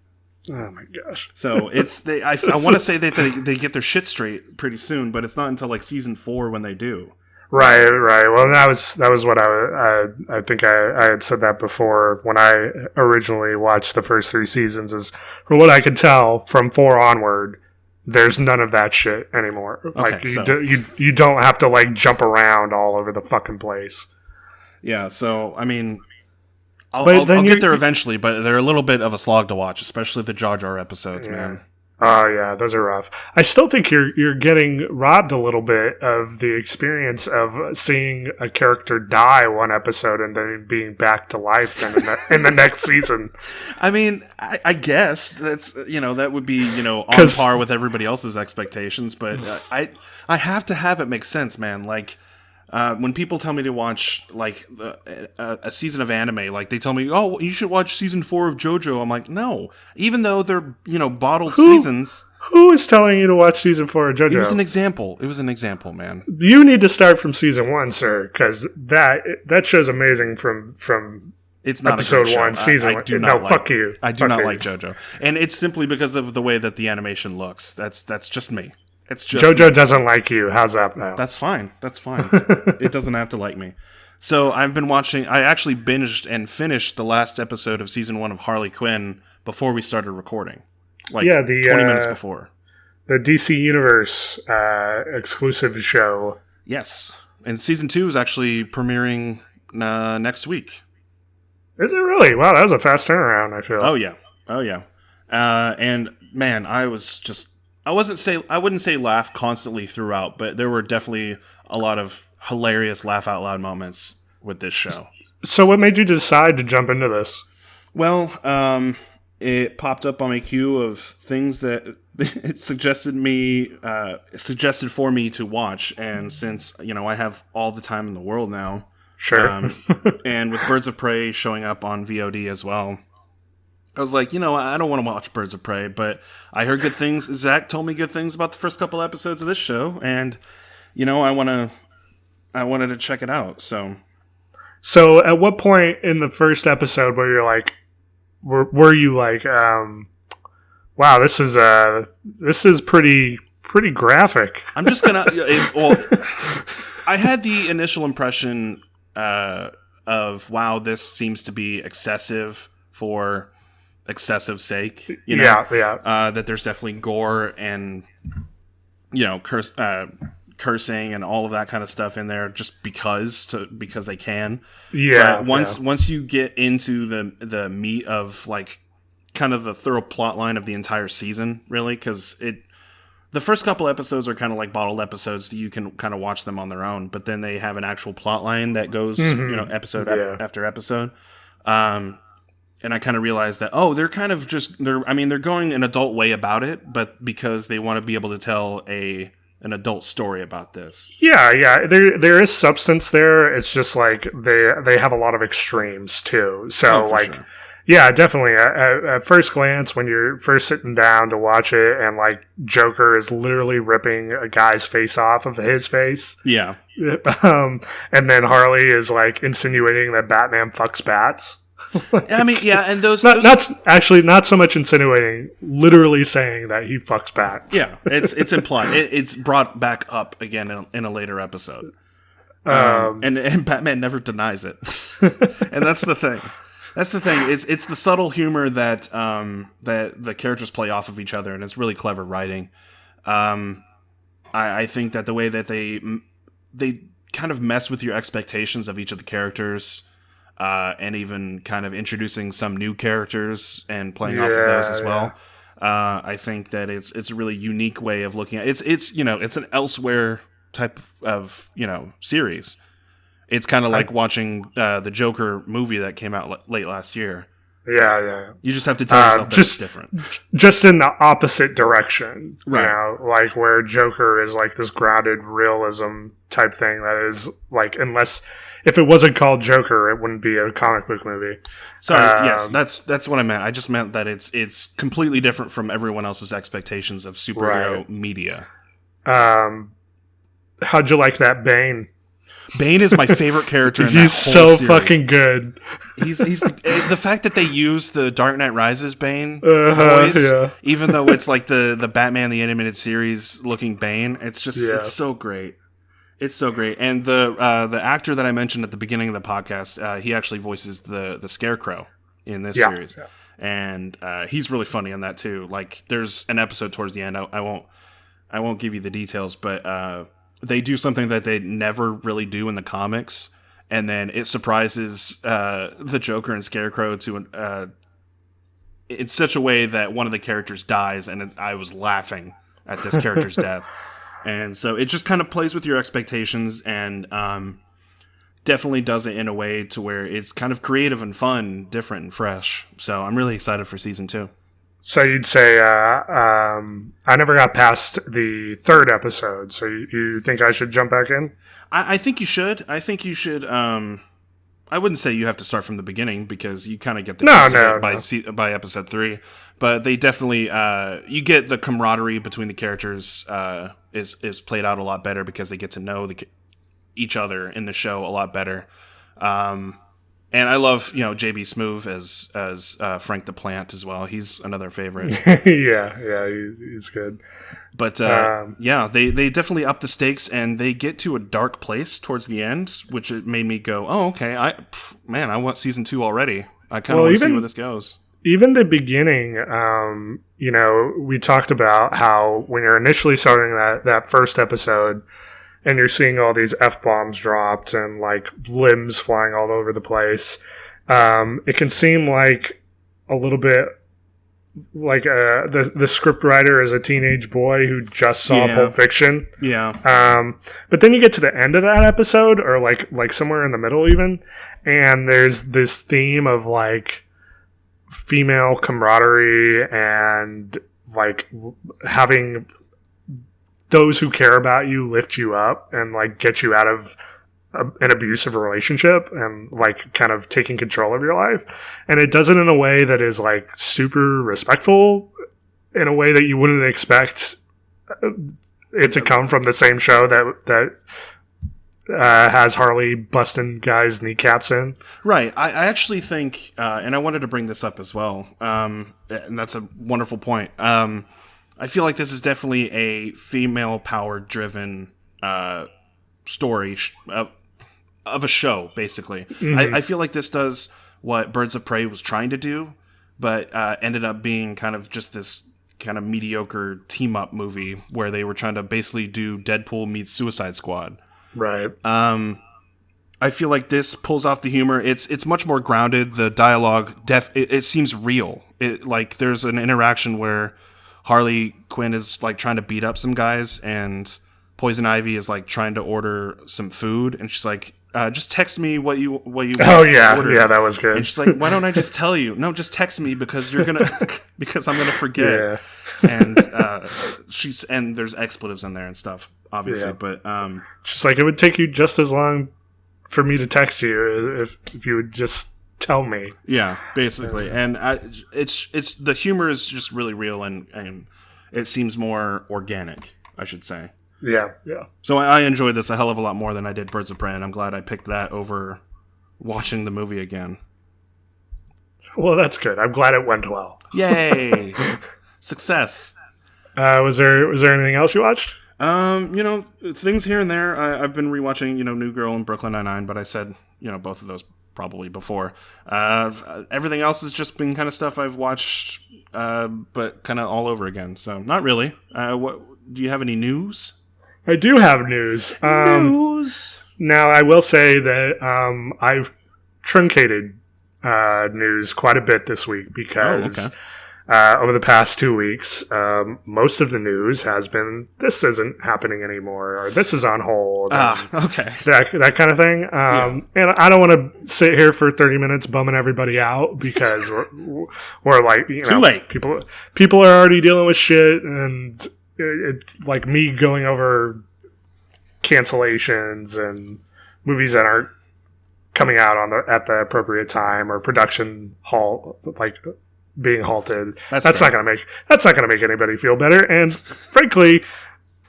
B: Oh my gosh.
A: So I want to say that they get their shit straight pretty soon, but it's not until like season 4 when they do.
B: Right. Well, that was what I think I had said that before when I originally watched the first 3 seasons. Is from what I could tell from 4 onward, there's none of that shit anymore. Like you don't have to like jump around all over the fucking place.
A: Yeah. So I mean, I'll get there eventually, but they're a little bit of a slog to watch, especially the Jar Jar episodes, man.
B: Oh yeah, those are rough. I still think you're getting robbed a little bit of the experience of seeing a character die one episode and then being back to life in the next season.
A: I mean, I guess that's that would be on par with everybody else's expectations, but I have to have it make sense, man. Like. When people tell me to watch like a season of anime, like they tell me, "Oh, you should watch season 4 of Jojo." I'm like, no, even though they're bottled seasons.
B: Who is telling you to watch season 4 of Jojo?
A: It was an example. It was an example, man.
B: You need to start from season 1, sir, because that show's amazing from.
A: It's not
B: episode
A: a show.
B: 1, season 1. Fuck you.
A: I do not like Jojo, and it's simply because of the way that the animation looks. That's just me. It's just
B: Jojo doesn't like you. How's that now?
A: That's fine. It doesn't have to like me. So I've been watching. I actually binged and finished the last episode of season 1 of Harley Quinn before we started recording, like 20 minutes before.
B: The DC Universe exclusive show.
A: Yes, and season 2 is actually premiering next week.
B: Is it really? Wow, that was a fast turnaround. I feel.
A: Oh yeah. And man, I wouldn't say laugh constantly throughout, but there were definitely a lot of hilarious laugh out loud moments with this show.
B: So what made you decide to jump into this?
A: Well, it popped up on my queue of things that it suggested for me to watch, and since I have all the time in the world now,
B: sure,
A: and with Birds of Prey showing up on VOD as well, I was like, I don't want to watch Birds of Prey, but I heard good things. Zach told me good things about the first couple episodes of this show, and I wanted to check it out.
B: So at what point in the first episode were you like, wow, this is pretty graphic?
A: I'm just gonna. I had the initial impression of, wow, this seems to be excessive for excessive sake.
B: Yeah.
A: That there's definitely gore and cursing and all of that kind of stuff in there just because they can.
B: Yeah.
A: But once you get into the meat of like kind of the thorough plot line of the entire season, really, because the first couple episodes are kind of like bottled episodes, so you can kind of watch them on their own, but then they have an actual plot line that goes episode after episode. And I kind of realized that, they're kind of they're going an adult way about it, but because they want to be able to tell an adult story about this.
B: Yeah. There is substance there. It's just like they have a lot of extremes too. So sure. Yeah, definitely. At first glance, when you're first sitting down to watch it, and like Joker is literally ripping a guy's face off of his face.
A: Yeah.
B: And then Harley is like insinuating that Batman fucks bats.
A: I mean, yeah, and those
B: not so much insinuating, literally saying that he fucks bats.
A: Yeah, it's implied. It's brought back up again in a later episode, and Batman never denies it. And that's the thing. That's the thing. It's the subtle humor that that the characters play off of each other, and it's really clever writing. I think that the way that they kind of mess with your expectations of each of the characters. And even kind of introducing some new characters and playing off of those as well. I think that it's a really unique way of looking at it. It's an elsewhere type of series. It's kind of like watching the Joker movie that came out late last year.
B: Yeah.
A: You just have to tell yourself that it's different.
B: Just in the opposite direction.
A: Right.
B: Like where Joker is like this grounded realism type thing that is like, unless... If it wasn't called Joker, it wouldn't be a comic book movie.
A: Sorry, yes, that's what I meant. I just meant that it's completely different from everyone else's expectations of superhero media.
B: How'd you like that Bane?
A: Bane is my favorite character in
B: He's
A: that whole
B: so
A: series.
B: Fucking good.
A: He's the fact that they use the Dark Knight Rises Bane voice, even though it's like the Batman the Animated Series looking Bane. It's just it's so great. It's so great, and the actor that I mentioned at the beginning of the podcast, he actually voices the Scarecrow in this series, and he's really funny in that too. Like, there's an episode towards the end. I won't give you the details, but they do something that they never really do in the comics, and then it surprises the Joker and Scarecrow to in such a way that one of the characters dies, and I was laughing at this character's death. And so it just kind of plays with your expectations and definitely does it in a way to where it's kind of creative and fun, different and fresh. So I'm really excited for season 2.
B: So you'd say I never got past the third episode. So you think I should jump back in?
A: I think you should. I think you should. I wouldn't say you have to start from the beginning because you kind of get the gist of it by episode 3. But they definitely you get the camaraderie between the characters is played out a lot better because they get to know each other in the show a lot better. And I love, JB Smoove as Frank the Plant as well. He's another favorite.
B: yeah, he's good.
A: But they definitely up the stakes, and they get to a dark place towards the end, which it made me go, oh, okay, I want season 2 already. I kind of want to see where this goes.
B: Even the beginning, we talked about how when you're initially starting that first episode, and you're seeing all these F-bombs dropped and like limbs flying all over the place, it can seem like a little bit like the script writer is a teenage boy who just saw Pulp Fiction.
A: Yeah.
B: But then you get to the end of that episode, or like somewhere in the middle even, and there's this theme of like female camaraderie and like having those who care about you lift you up and like get you out of an abusive relationship and like kind of taking control of your life. And it does it in a way that is like super respectful, in a way that you wouldn't expect it to come from the same show that has Harley busting guys' kneecaps in.
A: Right. I actually think, and I wanted to bring this up as well, and that's a wonderful point. I feel like this is definitely a female-powered driven story of a show, basically. Mm-hmm. I feel like this does what Birds of Prey was trying to do, but ended up being kind of just this kind of mediocre team-up movie where they were trying to basically do Deadpool meets Suicide Squad.
B: Right.
A: I feel like this pulls off the humor. It's much more grounded. The dialogue, it seems real. Like there's an interaction where Harley Quinn is like trying to beat up some guys, and Poison Ivy is like trying to order some food, and she's like, just text me what you
B: oh yeah ordered. Yeah, that was good.
A: And she's like, why don't I just tell you? No, just text me because I'm gonna forget. Yeah. And there's expletives in there and stuff, obviously. Yeah. But
B: she's like, it would take you just as long for me to text you if you would just tell me.
A: Yeah, basically. And it's the humor is just really real, and it seems more organic, I should say.
B: Yeah.
A: So I enjoyed this a hell of a lot more than I did Birds of Prey, and I'm glad I picked that over watching the movie again.
B: Well, that's good. I'm glad it went well.
A: Yay! Success.
B: Was there anything else you watched?
A: Things here and there. I've been rewatching, New Girl and Brooklyn Nine-Nine, but I said, both of those probably before. Everything else has just been kind of stuff I've watched, but kind of all over again. So not really. What do you have any news?
B: I do have news.
A: News.
B: Now I will say that I've truncated news quite a bit this week because over the past 2 weeks, most of the news has been this isn't happening anymore, or this is on hold.
A: Okay.
B: That kind of thing. And I don't want to sit here for 30 minutes bumming everybody out because we're like,
A: too late.
B: People are already dealing with shit, and it's like me going over cancellations and movies that aren't coming out at the appropriate time, or production being halted. That's not gonna make anybody feel better. And frankly,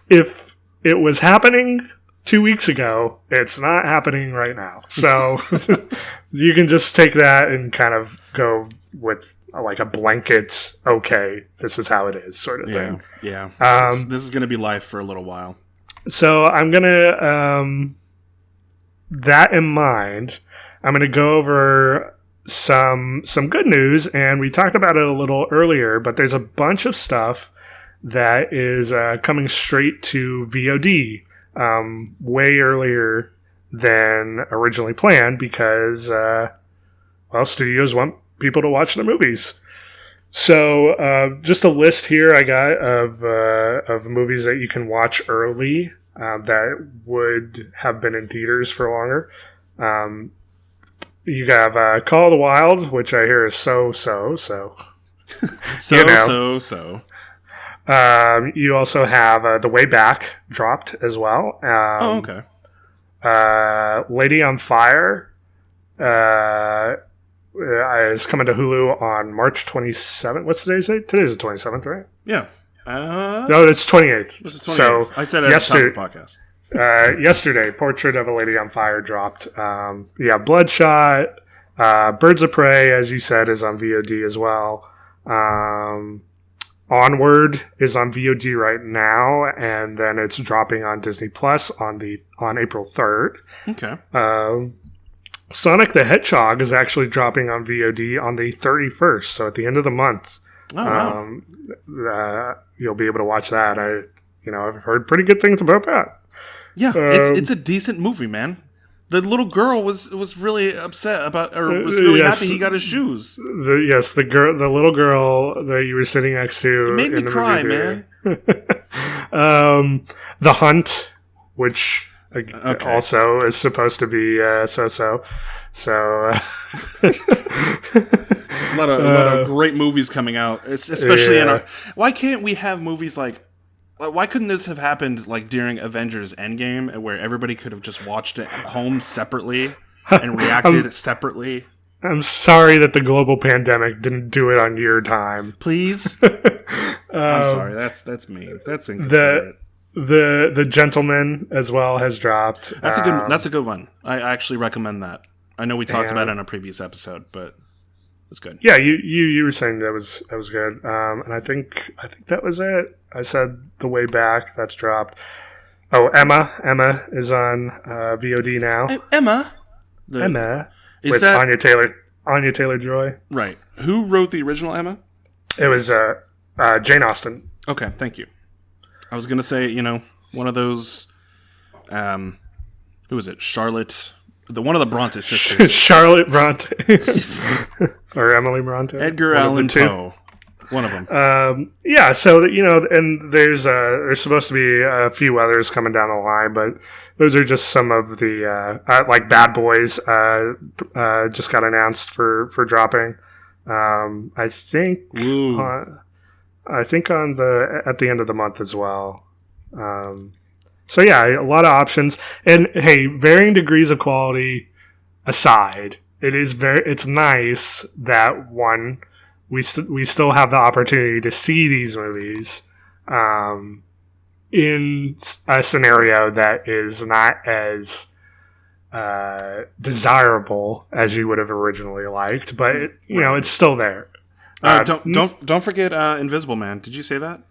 B: if it was happening 2 weeks ago, it's not happening right now. So you can just take that and kind of go with like a blanket, okay, this is how it is sort of thing.
A: Yeah. This is going to be life for a little while.
B: So I'm going to, that in mind, I'm going to go over some good news, and we talked about it a little earlier, but there's a bunch of stuff that is coming straight to VOD way earlier than originally planned because, studios want people to watch their movies. So just a list here I got of movies that you can watch early that would have been in theaters for longer. You have Call of the Wild, which I hear is so.
A: So.
B: You also have The Way Back dropped as well.
A: Okay.
B: Lady on Fire is coming to Hulu on March 27th. What's today's date? Today's the 27th, right?
A: Yeah.
B: No, it's 28th.
A: This is 28th. So I said it at the top of the podcast.
B: Yesterday, Portrait of a Lady on Fire dropped. Bloodshot, Birds of Prey, as you said, is on VOD as well. Onward is on VOD right now, and then it's dropping on Disney Plus on April 3rd.
A: Okay.
B: Sonic the Hedgehog is actually dropping on VOD on the 31st, so at the end of the month.
A: Oh, wow.
B: You'll be able to watch that. I've heard pretty good things about that.
A: Yeah, it's a decent movie, man. The little girl was really upset about, or was really happy he got his shoes.
B: The little girl that you were sitting next to.
A: It made me cry, man.
B: The Hunt, which also is supposed to be so. A lot
A: of great movies coming out, especially in our. Why can't we have movies like? Why couldn't this have happened like during Avengers Endgame, where everybody could have just watched it at home separately and reacted separately?
B: I'm sorry that the global pandemic didn't do it on your time.
A: Please. I'm sorry. That's mean. That's inconsiderate.
B: The Gentleman as well has dropped.
A: That's a good one. I actually recommend that. I know we talked about it in a previous episode, but it's good. Yeah,
B: you were saying that was good. And I think that was it. I said The Way Back, that's dropped. Oh, Emma is on VOD now.
A: Emma
B: is with that Anya Taylor-Joy.
A: Right. Who wrote the original Emma?
B: It was Jane Austen.
A: Okay, thank you. I was gonna say, one of those. Who is it? Charlotte. One of the Bronte sisters.
B: Charlotte Bronte. Or Emily Bronte.
A: Edgar Allan Poe. One of them.
B: So, and there's supposed to be a few others coming down the line, but those are just some of the, like Bad Boys just got announced for dropping. I think at the end of the month as well. So yeah, a lot of options, and hey, varying degrees of quality aside, it's nice that we still have the opportunity to see these movies in a scenario that is not as desirable as you would have originally liked, but it's still there.
A: Don't forget Invisible Man. Did you say that?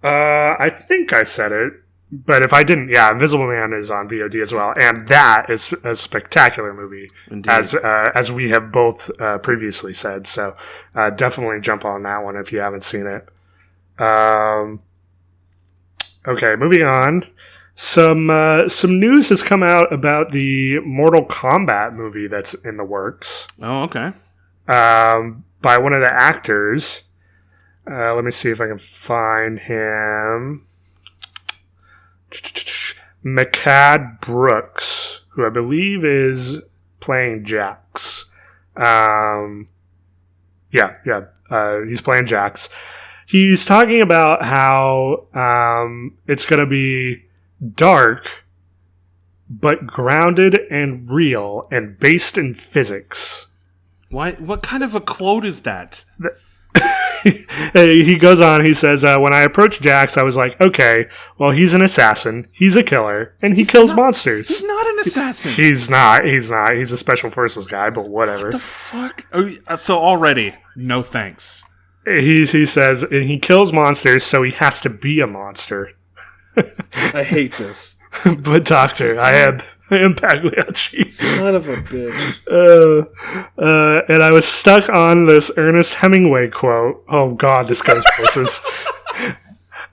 B: I think I said it. But if I didn't, Invisible Man is on VOD as well, and that is a spectacular movie, as we have both previously said. So definitely jump on that one if you haven't seen it. Okay, moving on. Some news has come out about the Mortal Kombat movie that's in the works.
A: Oh, okay.
B: By one of the actors. Let me see if I can find him. Makad Brooks, who I believe is playing Jax. He's playing Jax. He's talking about how it's going to be dark, but grounded and real and based in physics.
A: Why? What kind of a quote is that?
B: He goes on, he says, when I approached Jax, I was like, okay, well, he's an assassin, he's a killer, and he kills monsters.
A: He's not an assassin.
B: He's not. He's a special forces guy, but whatever.
A: What the fuck? So already, no thanks.
B: He says, and he kills monsters, so he has to be a monster.
A: I hate this.
B: But doctor, I am Pagliacci.
A: Son of a bitch.
B: And I was stuck on this Ernest Hemingway quote. Oh God, this goes places.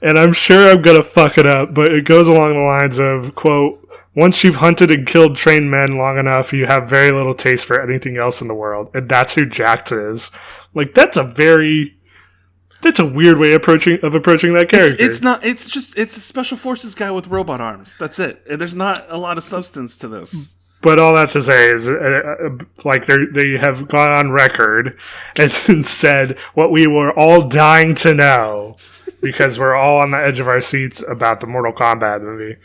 B: And I'm sure I'm gonna fuck it up, but it goes along the lines of, quote, once you've hunted and killed trained men long enough, you have very little taste for anything else in the world. And that's who Jax is. Like, that's a weird way of approaching that character.
A: It's not. It's a special forces guy with robot arms. That's it. There's not a lot of substance to this.
B: But all that to say is, they have gone on record and said what we were all dying to know, because we're all on the edge of our seats about the Mortal Kombat movie,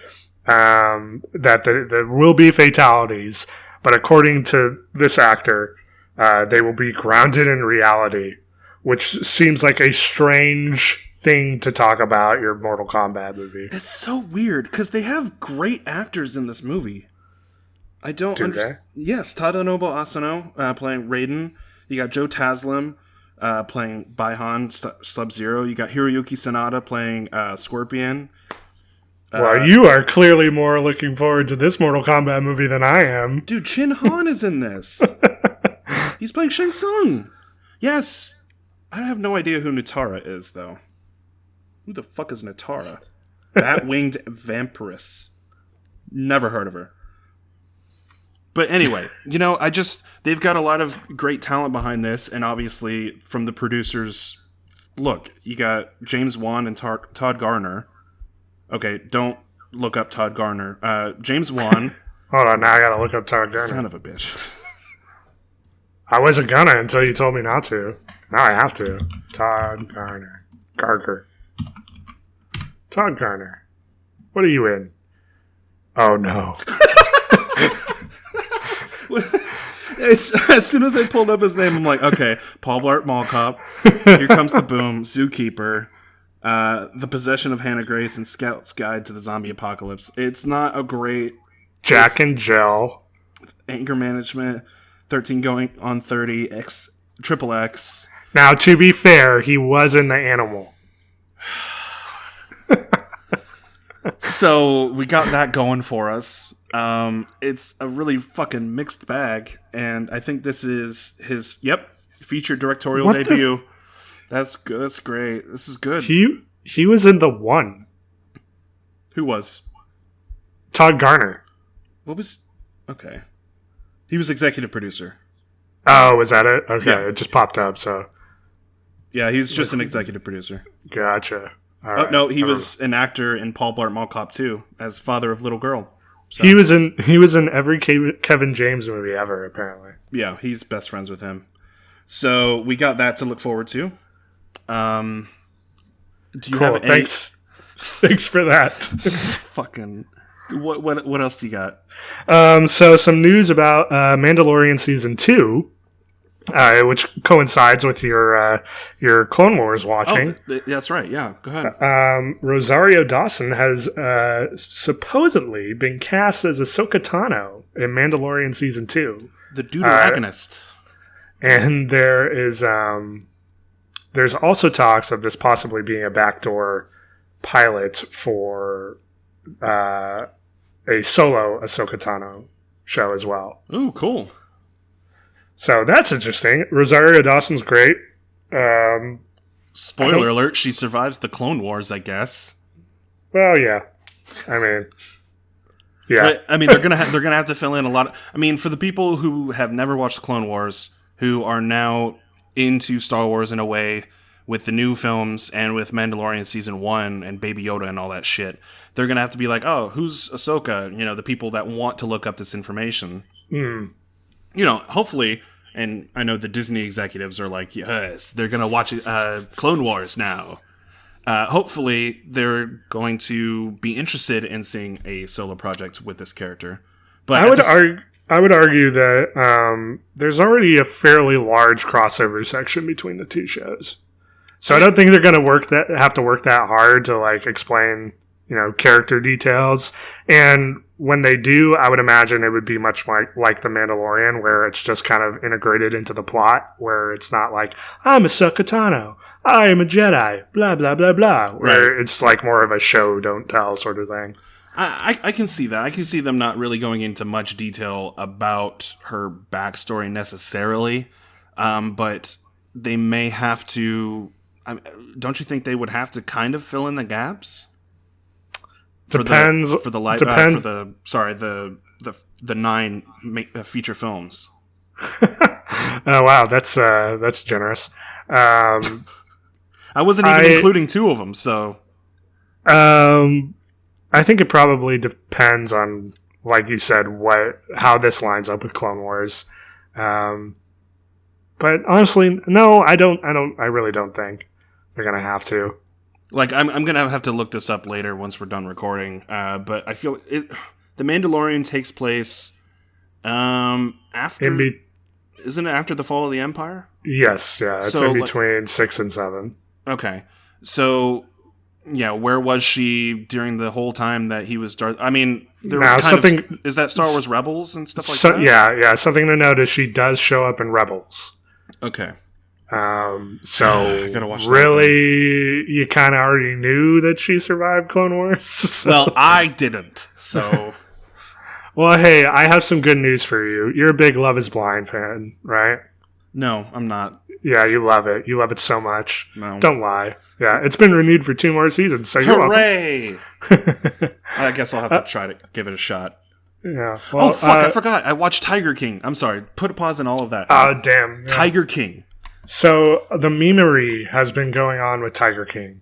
B: that there will be fatalities, but according to this actor, they will be grounded in reality. Which seems like a strange thing to talk about your Mortal Kombat movie.
A: It's so weird, because they have great actors in this movie. I don't understand. Yes, Tadanobu Asano playing Raiden. You got Joe Taslim playing Baihan Sub-Zero. You got Hiroyuki Sanada playing Scorpion.
B: Well, you are clearly more looking forward to this Mortal Kombat movie than I am.
A: Dude, Chin Han is in this. He's playing Shang Tsung. Yes. I have no idea who Natara is, though. Who the fuck is Natara? Bat-winged vampiress. Never heard of her. But anyway, they've got a lot of great talent behind this, and obviously from the producers, look, you got James Wan and Todd Garner. Okay, don't look up Todd Garner. James Wan.
B: Hold on, now I gotta look up Todd Garner.
A: Son of a bitch.
B: I wasn't gonna until you told me not to. Now I have to. Todd Garner. Todd Garner. What are you in? Oh, no.
A: As soon as I pulled up his name, I'm like, okay, Paul Blart Mall Cop, Here Comes the Boom, Zookeeper, The Possession of Hannah Grace, and Scout's Guide to the Zombie Apocalypse. It's not a great...
B: Jack and Jill.
A: Anger Management, 13 Going on 30, Triple X.
B: Now, to be fair, he was in The Animal.
A: So we got that going for us. It's a really fucking mixed bag, and I think this is his feature directorial debut. That's good. That's great. This is good.
B: He was in The One.
A: Who was?
B: Todd Garner.
A: What was? Okay, he was executive producer.
B: Oh, was that it? Okay,
A: yeah.
B: It just popped up. So
A: yeah, he's just an executive producer.
B: Gotcha. All
A: right. No, he was an actor in Paul Blart Mall Cop 2 as father of little girl. So.
B: He was in every Kevin James movie ever, apparently.
A: Yeah, he's best friends with him. So we got that to look forward to. Do you have any...
B: Thanks for that.
A: Fucking... What else do you got?
B: So some news about Mandalorian Season 2. Which coincides with your Clone Wars watching.
A: Oh, that's right. Yeah, go ahead.
B: Rosario Dawson has supposedly been cast as Ahsoka Tano in Mandalorian Season 2.
A: The deuteragonist.
B: And there's also talks of this possibly being a backdoor pilot for a solo Ahsoka Tano show as well.
A: Ooh, cool.
B: So that's interesting. Rosario Dawson's great.
A: Spoiler alert, she survives the Clone Wars, I guess.
B: Well, yeah. I mean, yeah.
A: But, I mean, they're gonna have to fill in a lot. For the people who have never watched the Clone Wars, who are now into Star Wars in a way with the new films and with Mandalorian Season 1 and Baby Yoda and all that shit, they're gonna have to be like, oh, who's Ahsoka? The people that want to look up this information. Hopefully, and I know the Disney executives are like, yes, they're going to watch Clone Wars now. Hopefully, they're going to be interested in seeing a solo project with this character. But
B: I would argue that there's already a fairly large crossover section between the two shows. So I don't think they're going to have to work that hard to explain character details. And when they do, I would imagine it would be much like The Mandalorian, where it's just kind of integrated into the plot, where it's not like, I'm Ahsoka Tano, I am a Jedi, blah, blah, blah, blah, where it's more of a show, don't tell sort of thing.
A: I can see that. I can see them not really going into much detail about her backstory necessarily, but they may have to... don't you think they would have to kind of fill in the gaps?
B: Depends.
A: For the 9 feature films.
B: Oh wow, that's generous.
A: I wasn't even including 2 of them, so.
B: I think it probably depends on, like you said, how this lines up with Clone Wars. But honestly, no, I really don't think they're gonna have to.
A: I'm gonna have to look this up later once we're done recording. But I feel The Mandalorian takes place after. Isn't it after the fall of the Empire?
B: Yes, yeah, it's in between 6 and 7.
A: Okay, so Yeah, where was she during the whole time that he was Darth? I mean, there was
B: Now,
A: is that Star Wars Rebels and stuff like that?
B: Yeah. Something to note is she does show up in Rebels.
A: Okay.
B: So
A: I gotta watch
B: really, you kind of already knew that she survived Clone Wars. So.
A: Well, I didn't. So,
B: well, hey, I have some good news for you. You're a big Love Is Blind fan, right?
A: No, I'm not.
B: Yeah, you love it. You love it so much.
A: No.
B: Don't lie. Yeah, it's been renewed for 2 more seasons. So you're
A: Hooray! I guess I'll have to try to give it a shot.
B: Yeah. Well,
A: oh fuck! I forgot. I watched Tiger King. I'm sorry. Put a pause in all of that.
B: Oh damn! Yeah.
A: Tiger King.
B: So the memery has been going on with Tiger King.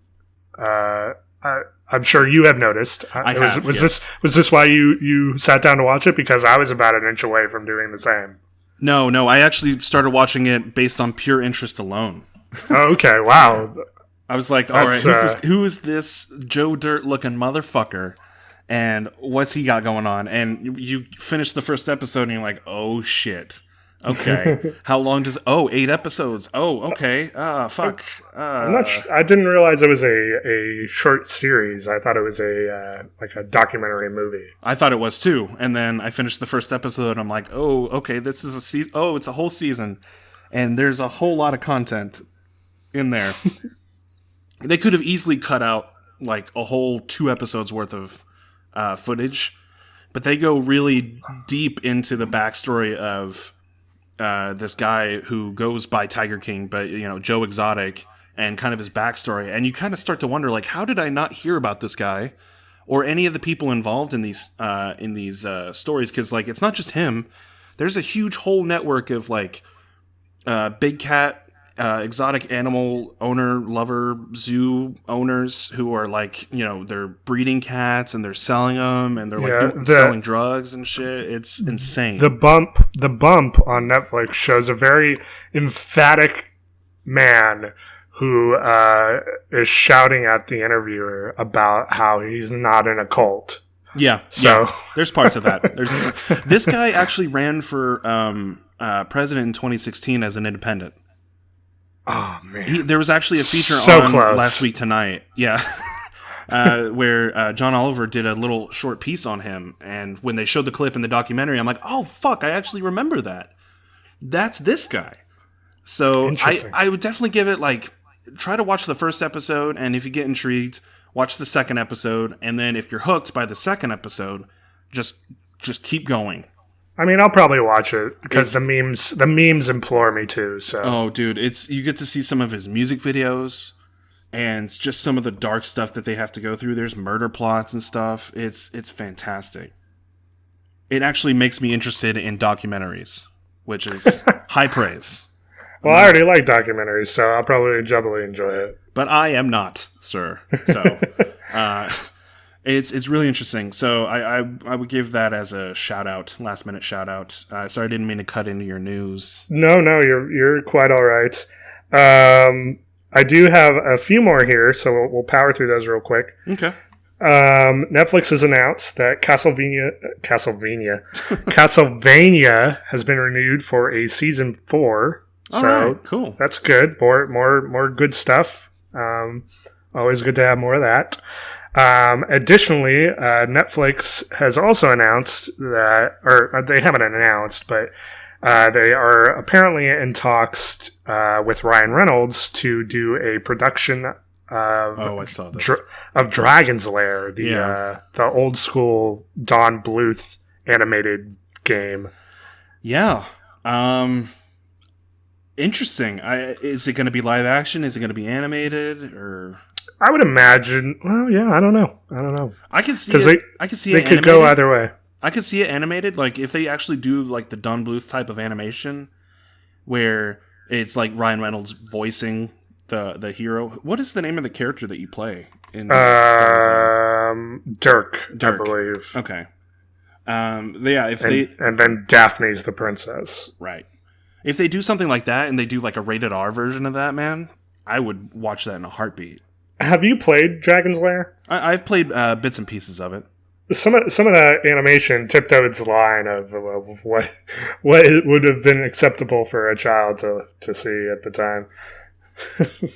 B: I'm sure you have noticed. Was this why you sat down to watch it? Because I was about an inch away from doing the same.
A: No. I actually started watching it based on pure interest alone.
B: Oh, okay. Wow.
A: I was like, all right, who is this Joe Dirt looking motherfucker? And what's he got going on? And you finish the first episode and you're like, oh shit. Okay. How long does 8 episodes. Oh, okay. Fuck.
B: I'm not I didn't realize it was a short series. I thought it was a documentary movie.
A: I thought it was too. And then I finished the first episode and I'm like, oh, okay, this is a season. Oh, it's a whole season. And there's a whole lot of content in there. They could have easily cut out like a whole 2 episodes worth of footage, but they go really deep into the backstory of this guy who goes by Tiger King, but Joe Exotic, and kind of his backstory. And you kind of start to wonder, like, how did I not hear about this guy or any of the people involved in these stories? Because like it's not just him. There's a huge whole network of like big cat. Exotic animal owner, lover, zoo owners who are like, they're breeding cats and they're selling them and they're selling drugs and shit. It's insane.
B: The bump on Netflix shows a very emphatic man who is shouting at the interviewer about how he's not in a cult.
A: Yeah. There's parts of that. This guy actually ran for president in 2016 as an independent.
B: Oh man!
A: There was actually a feature on Last Week Tonight, where John Oliver did a little short piece on him, and when they showed the clip in the documentary, I'm like, oh fuck, I actually remember that. That's this guy. So I would definitely give it try to watch the first episode, and if you get intrigued, watch the second episode, and then if you're hooked by the second episode, just keep going.
B: I mean, I'll probably watch it because the memes implore me to. So,
A: oh, dude, you get to see some of his music videos and just some of the dark stuff that they have to go through. There's murder plots and stuff. It's fantastic. It actually makes me interested in documentaries, which is high praise.
B: Well, I already like documentaries, so I'll probably doubly enjoy it.
A: But I am not, sir. So, It's really interesting. So I would give that as a shout out, last minute shout out. Sorry, I didn't mean to cut into your news.
B: No, you're quite all right. I do have a few more here, so we'll power through those real quick.
A: Okay.
B: Netflix has announced that Castlevania has been renewed for a season 4. So
A: right, cool.
B: That's good. More good stuff. Always good to have more of that. Additionally, Netflix has also announced that, or they haven't announced, but they are apparently in talks with Ryan Reynolds to do a production of
A: I saw this.
B: Of Dragon's Lair, the old school Don Bluth animated game.
A: Yeah. Interesting. Is it going to be live action? Is it going to be animated or?
B: I would imagine. Well, yeah, I don't know.
A: I can see it. I can see it.
B: They could go either way.
A: I could see it animated, like if they actually do like the Don Bluth type of animation, where it's like Ryan Reynolds voicing the hero. What is the name of the character that you play in?
B: Dirk, I believe.
A: Okay. Yeah.
B: And then Daphne's the princess.
A: Right. If they do something like that and they do like a rated R version of that, man, I would watch that in a heartbeat.
B: Have you played Dragon's Lair?
A: I've played bits and pieces of it.
B: Some of the animation tiptoed its line of what it would have been acceptable for a child to see at the time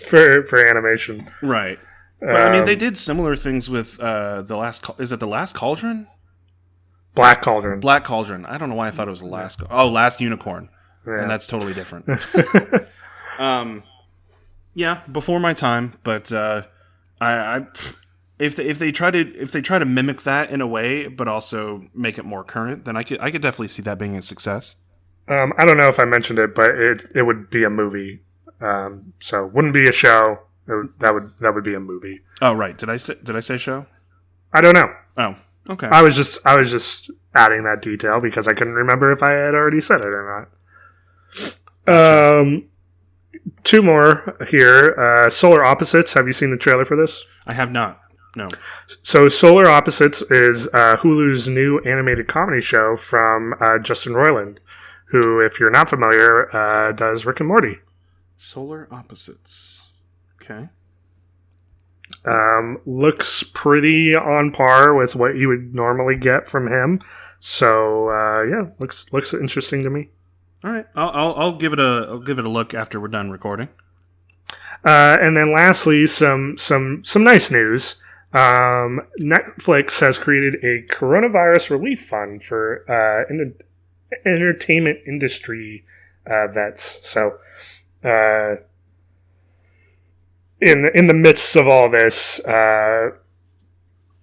B: for animation.
A: Right. But I mean, they did similar things with the last. Is it the Last Cauldron?
B: Black Cauldron.
A: Black Cauldron. I don't know why I thought it was the last. Last Unicorn, and that's totally different. Yeah, before my time, but if they try to mimic that in a way, but also make it more current, then I could definitely see that being a success.
B: I don't know if I mentioned it, but it would be a movie. So it wouldn't be a show. That would be a movie.
A: Oh right, did I say show?
B: I don't know.
A: Oh, okay.
B: I was just adding that detail because I couldn't remember if I had already said it or not. Gotcha. Two more here. Solar Opposites. Have you seen the trailer for this?
A: I have not. No.
B: So Solar Opposites is Hulu's new animated comedy show from Justin Roiland, who, if you're not familiar, does Rick and Morty.
A: Solar Opposites. Okay.
B: Looks pretty on par with what you would normally get from him. So yeah, looks interesting to me.
A: All right, I'll give it a look after we're done recording.
B: And then lastly, some nice news. Netflix has created a coronavirus relief fund for entertainment industry vets. So, in the midst of all this,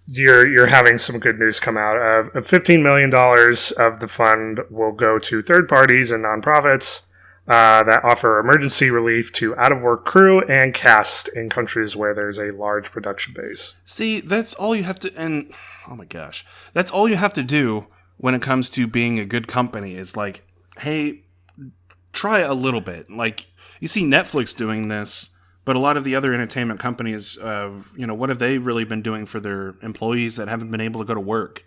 B: you're having some good news come out. $15 million of the fund will go to third parties and nonprofits that offer emergency relief to out-of-work crew and cast in countries where there's a large production base.
A: See, that's all you have to... And, oh my gosh. That's all you have to do when it comes to being a good company is like, hey, try a little bit. Like, you see Netflix doing this, but a lot of the other entertainment companies, what have they really been doing for their employees that haven't been able to go to work?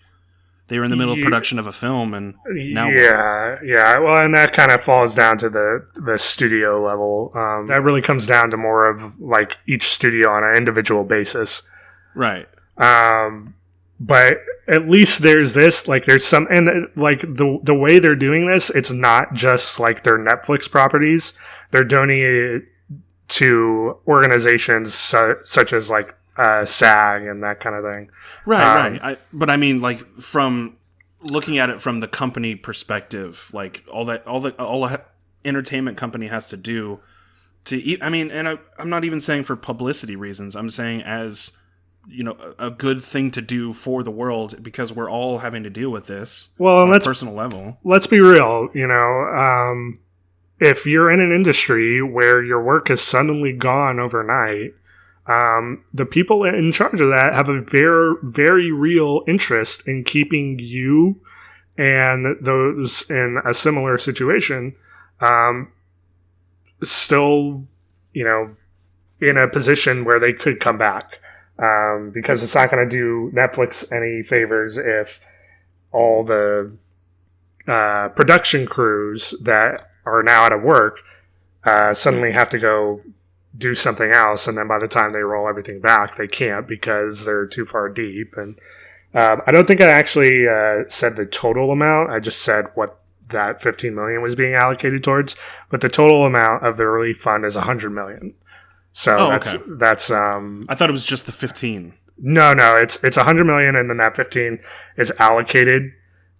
A: They were in the middle of production of a film, and now
B: yeah. Well, and that kind of falls down to the studio level. That really comes down to more of like each studio on an individual basis,
A: right?
B: But at least there's this, like there's some, and like the way they're doing this, it's not just like their Netflix properties. They're donating it to organizations such as like SAG and that kind of thing.
A: Right. But I mean, like from looking at it from the company perspective, like all the entertainment company has to do to eat. I mean, and I'm not even saying for publicity reasons. I'm saying as a good thing to do for the world because we're all having to deal with this on a personal level.
B: Let's be real. If you're in an industry where your work is suddenly gone overnight, the people in charge of that have a very, very real interest in keeping you and those in a similar situation still, in a position where they could come back. Because it's not going to do Netflix any favors if all the production crews that are now out of work suddenly have to go do something else, and then by the time they roll everything back, they can't because they're too far deep. And I don't think I actually said the total amount. I just said what that $15 million was being allocated towards, but the total amount of the relief fund is $100 million. So that's
A: I thought it was just the 15.
B: No, it's $100 million, and then that 15 is allocated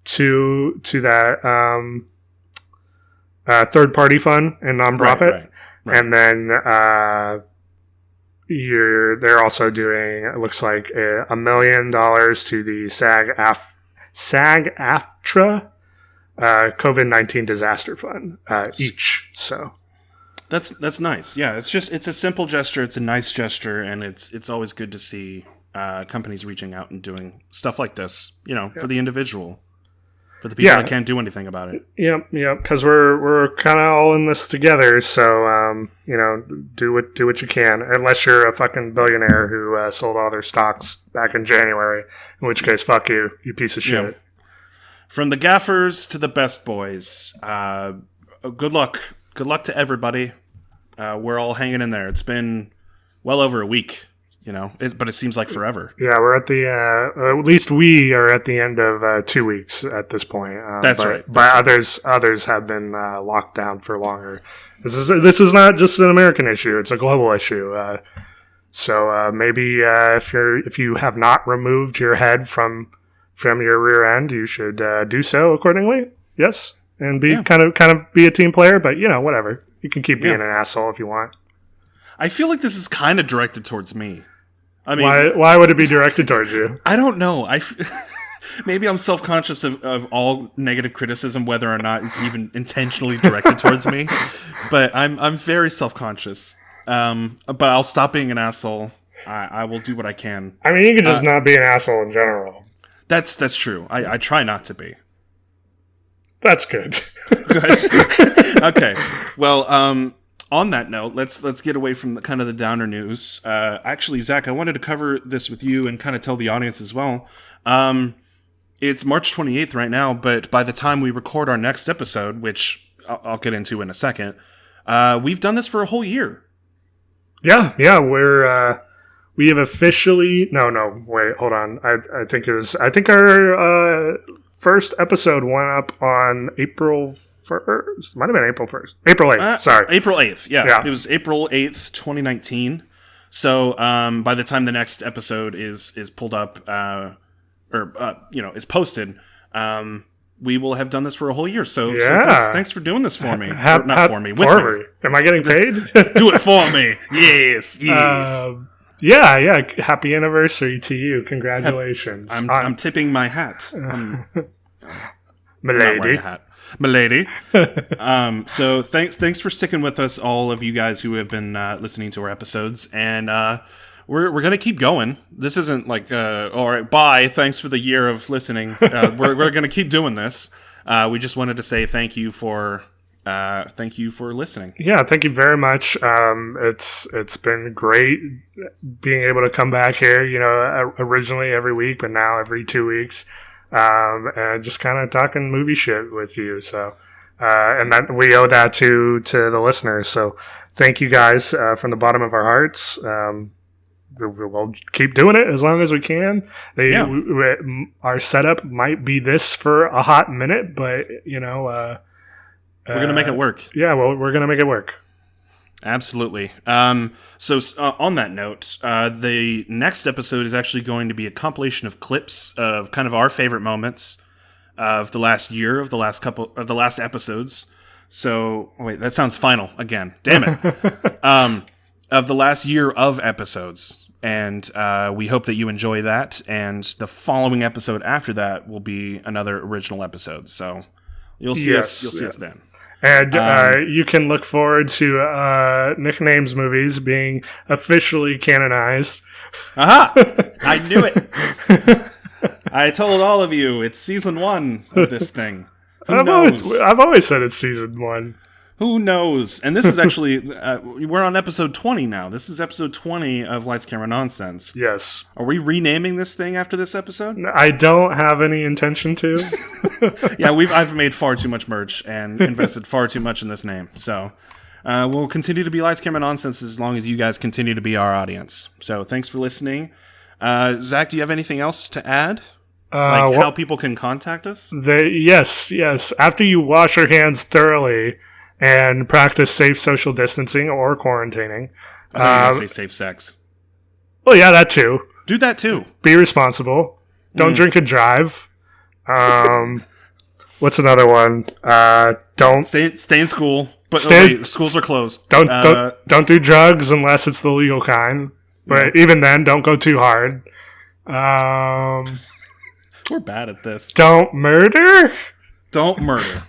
B: to that third party fund and nonprofit. Right. And then they're also doing, it looks like $1 million to the SAG-AFTRA COVID-19 disaster fund each. So
A: that's nice. Yeah, it's a simple gesture. It's a nice gesture, and it's always good to see companies reaching out and doing stuff like this. For the individual. For the people that can't do anything about it.
B: Yep. Because we're kind of all in this together. So do what you can. Unless you're a fucking billionaire who sold all their stocks back in January, in which case, fuck you, you piece of shit.
A: Yeah. From the gaffers to the best boys. Good luck. Good luck to everybody. We're all hanging in there. It's been well over a week. But it seems like forever.
B: Yeah, we're at the at least we are at the end of 2 weeks at this point.
A: That's right.
B: But others have been locked down for longer. This is not just an American issue; it's a global issue. So maybe if you have not removed your head from your rear end, you should do so accordingly. Yes, and be kind of be a team player. But whatever. You can keep being an asshole if you want.
A: I feel like this is kind of directed towards me. I mean,
B: why would it be directed towards you?
A: I don't know. Maybe I'm self-conscious of all negative criticism, whether or not it's even intentionally directed towards me. But I'm very self-conscious. But I'll stop being an asshole. I will do what I can.
B: I mean, you can just not be an asshole in general.
A: That's true. I try not to be.
B: That's good.
A: Good. Okay. Well, on that note, let's get away from the downer news. Actually, Zach, I wanted to cover this with you and kind of tell the audience as well. It's March 28th right now, but by the time we record our next episode, which I'll get into in a second, we've done this for a whole year. Yeah,
B: we have officially... No, wait, hold on. I think our first episode went up on April 1st. Might have been April 1st. April 8th, sorry.
A: April 8th, yeah. It was April 8th, 2019. So by the time the next episode is pulled up, is posted, we will have done this for a whole year. So thanks for doing this for me. Not for me, with me.
B: Am I getting paid?
A: Do it for me. Yes.
B: Yeah. Happy anniversary to you. Congratulations.
A: I'm tipping my hat.
B: Milady.
A: Milady. So thanks for sticking with us, all of you guys who have been listening to our episodes, and we're gonna keep going. This isn't like all right, bye. Thanks for the year of listening. We're gonna keep doing this. We just wanted to say thank you for listening.
B: Yeah, thank you very much. It's been great being able to come back here. Originally every week, but now every 2 weeks. And just kind of talking movie shit with you. So, and that we owe that to the listeners. So thank you guys, from the bottom of our hearts. We'll keep doing it as long as we can. Our setup might be this for a hot minute, but we're
A: going to make it work.
B: Yeah. Well, we're going to make it work.
A: Absolutely. So on that note, the next episode is actually going to be a compilation of clips of kind of our favorite moments of the last year, of the last episodes. So wait, that sounds final again. Damn it. Of the last year of episodes, and we hope that you enjoy that. And the following episode after that will be another original episode. So you'll see us. You'll see us then.
B: And you can look forward to Nicknames movies being officially canonized.
A: Aha! I knew it. I told all of you it's season 1 of this thing.
B: I've always said it's season 1.
A: Who knows? And this is actually, we're on episode 20 now. This is episode 20 of Lights, Camera, Nonsense.
B: Yes.
A: Are we renaming this thing after this episode?
B: I don't have any intention to.
A: Yeah, I've made far too much merch and invested far too much in this name. So we'll continue to be Lights, Camera, Nonsense as long as you guys continue to be our audience. So thanks for listening. Zach, do you have anything else to add? How people can contact us?
B: Yes. After you wash your hands thoroughly and practice safe social distancing or quarantining.
A: I thought you were going to say safe sex.
B: Well, yeah, that too.
A: Do that too.
B: Be responsible. Don't drink and drive. What's another one? Don't
A: stay in school. But schools are closed.
B: Don't do drugs unless it's the legal kind. But even then, don't go too hard.
A: We're bad at this.
B: Don't murder.
A: Don't murder.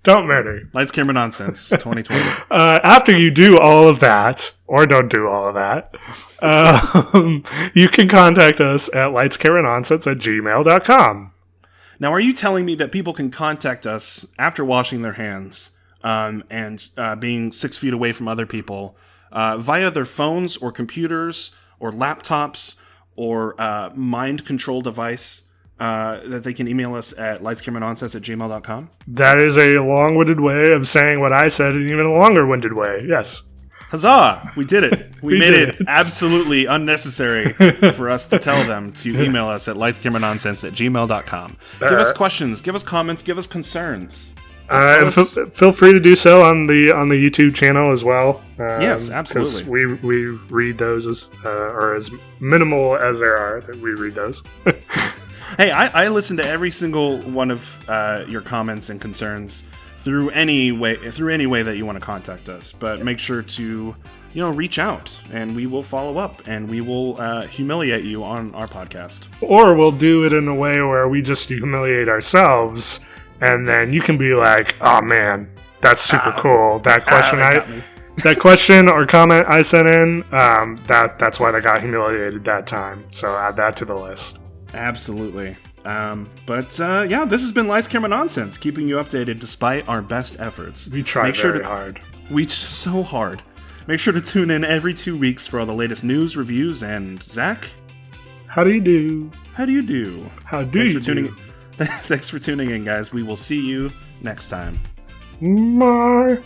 B: Don't murder.
A: Lights, Camera, Nonsense, 2020.
B: After you do all of that, or don't do all of that, you can contact us at lightscameranonsense@gmail.com.
A: Now, are you telling me that people can contact us after washing their hands and being 6 feet away from other people via their phones or computers or laptops or mind control device that they can email us at lightscameranonsense@gmail.com?
B: That is a long-winded way of saying what I said, and even a longer-winded way, yes.
A: Huzzah! We did it. We made it absolutely unnecessary for us to tell them to email us at lightscameranonsense@gmail.com. Give us questions, give us comments, give us concerns.
B: Feel free to do so on the YouTube channel as well.
A: Yes, absolutely.
B: We read those as minimal as there are that we read those.
A: Hey, I listen to every single one of your comments and concerns through any way that you want to contact us. But make sure to reach out, and we will follow up, and we will humiliate you on our podcast.
B: Or we'll do it in a way where we just humiliate ourselves. And then you can be like, "Oh man, that's super cool." That question that question or comment I sent in, that's why they got humiliated that time. So add that to the list.
A: Absolutely. But this has been Lights, Camera, Nonsense, keeping you updated despite our best efforts.
B: We try very hard.
A: So hard. Make sure to tune in every 2 weeks for all the latest news, reviews, and Zach.
B: How do you do?
A: Thanks for tuning in, guys. We will see you next time.
B: Bye.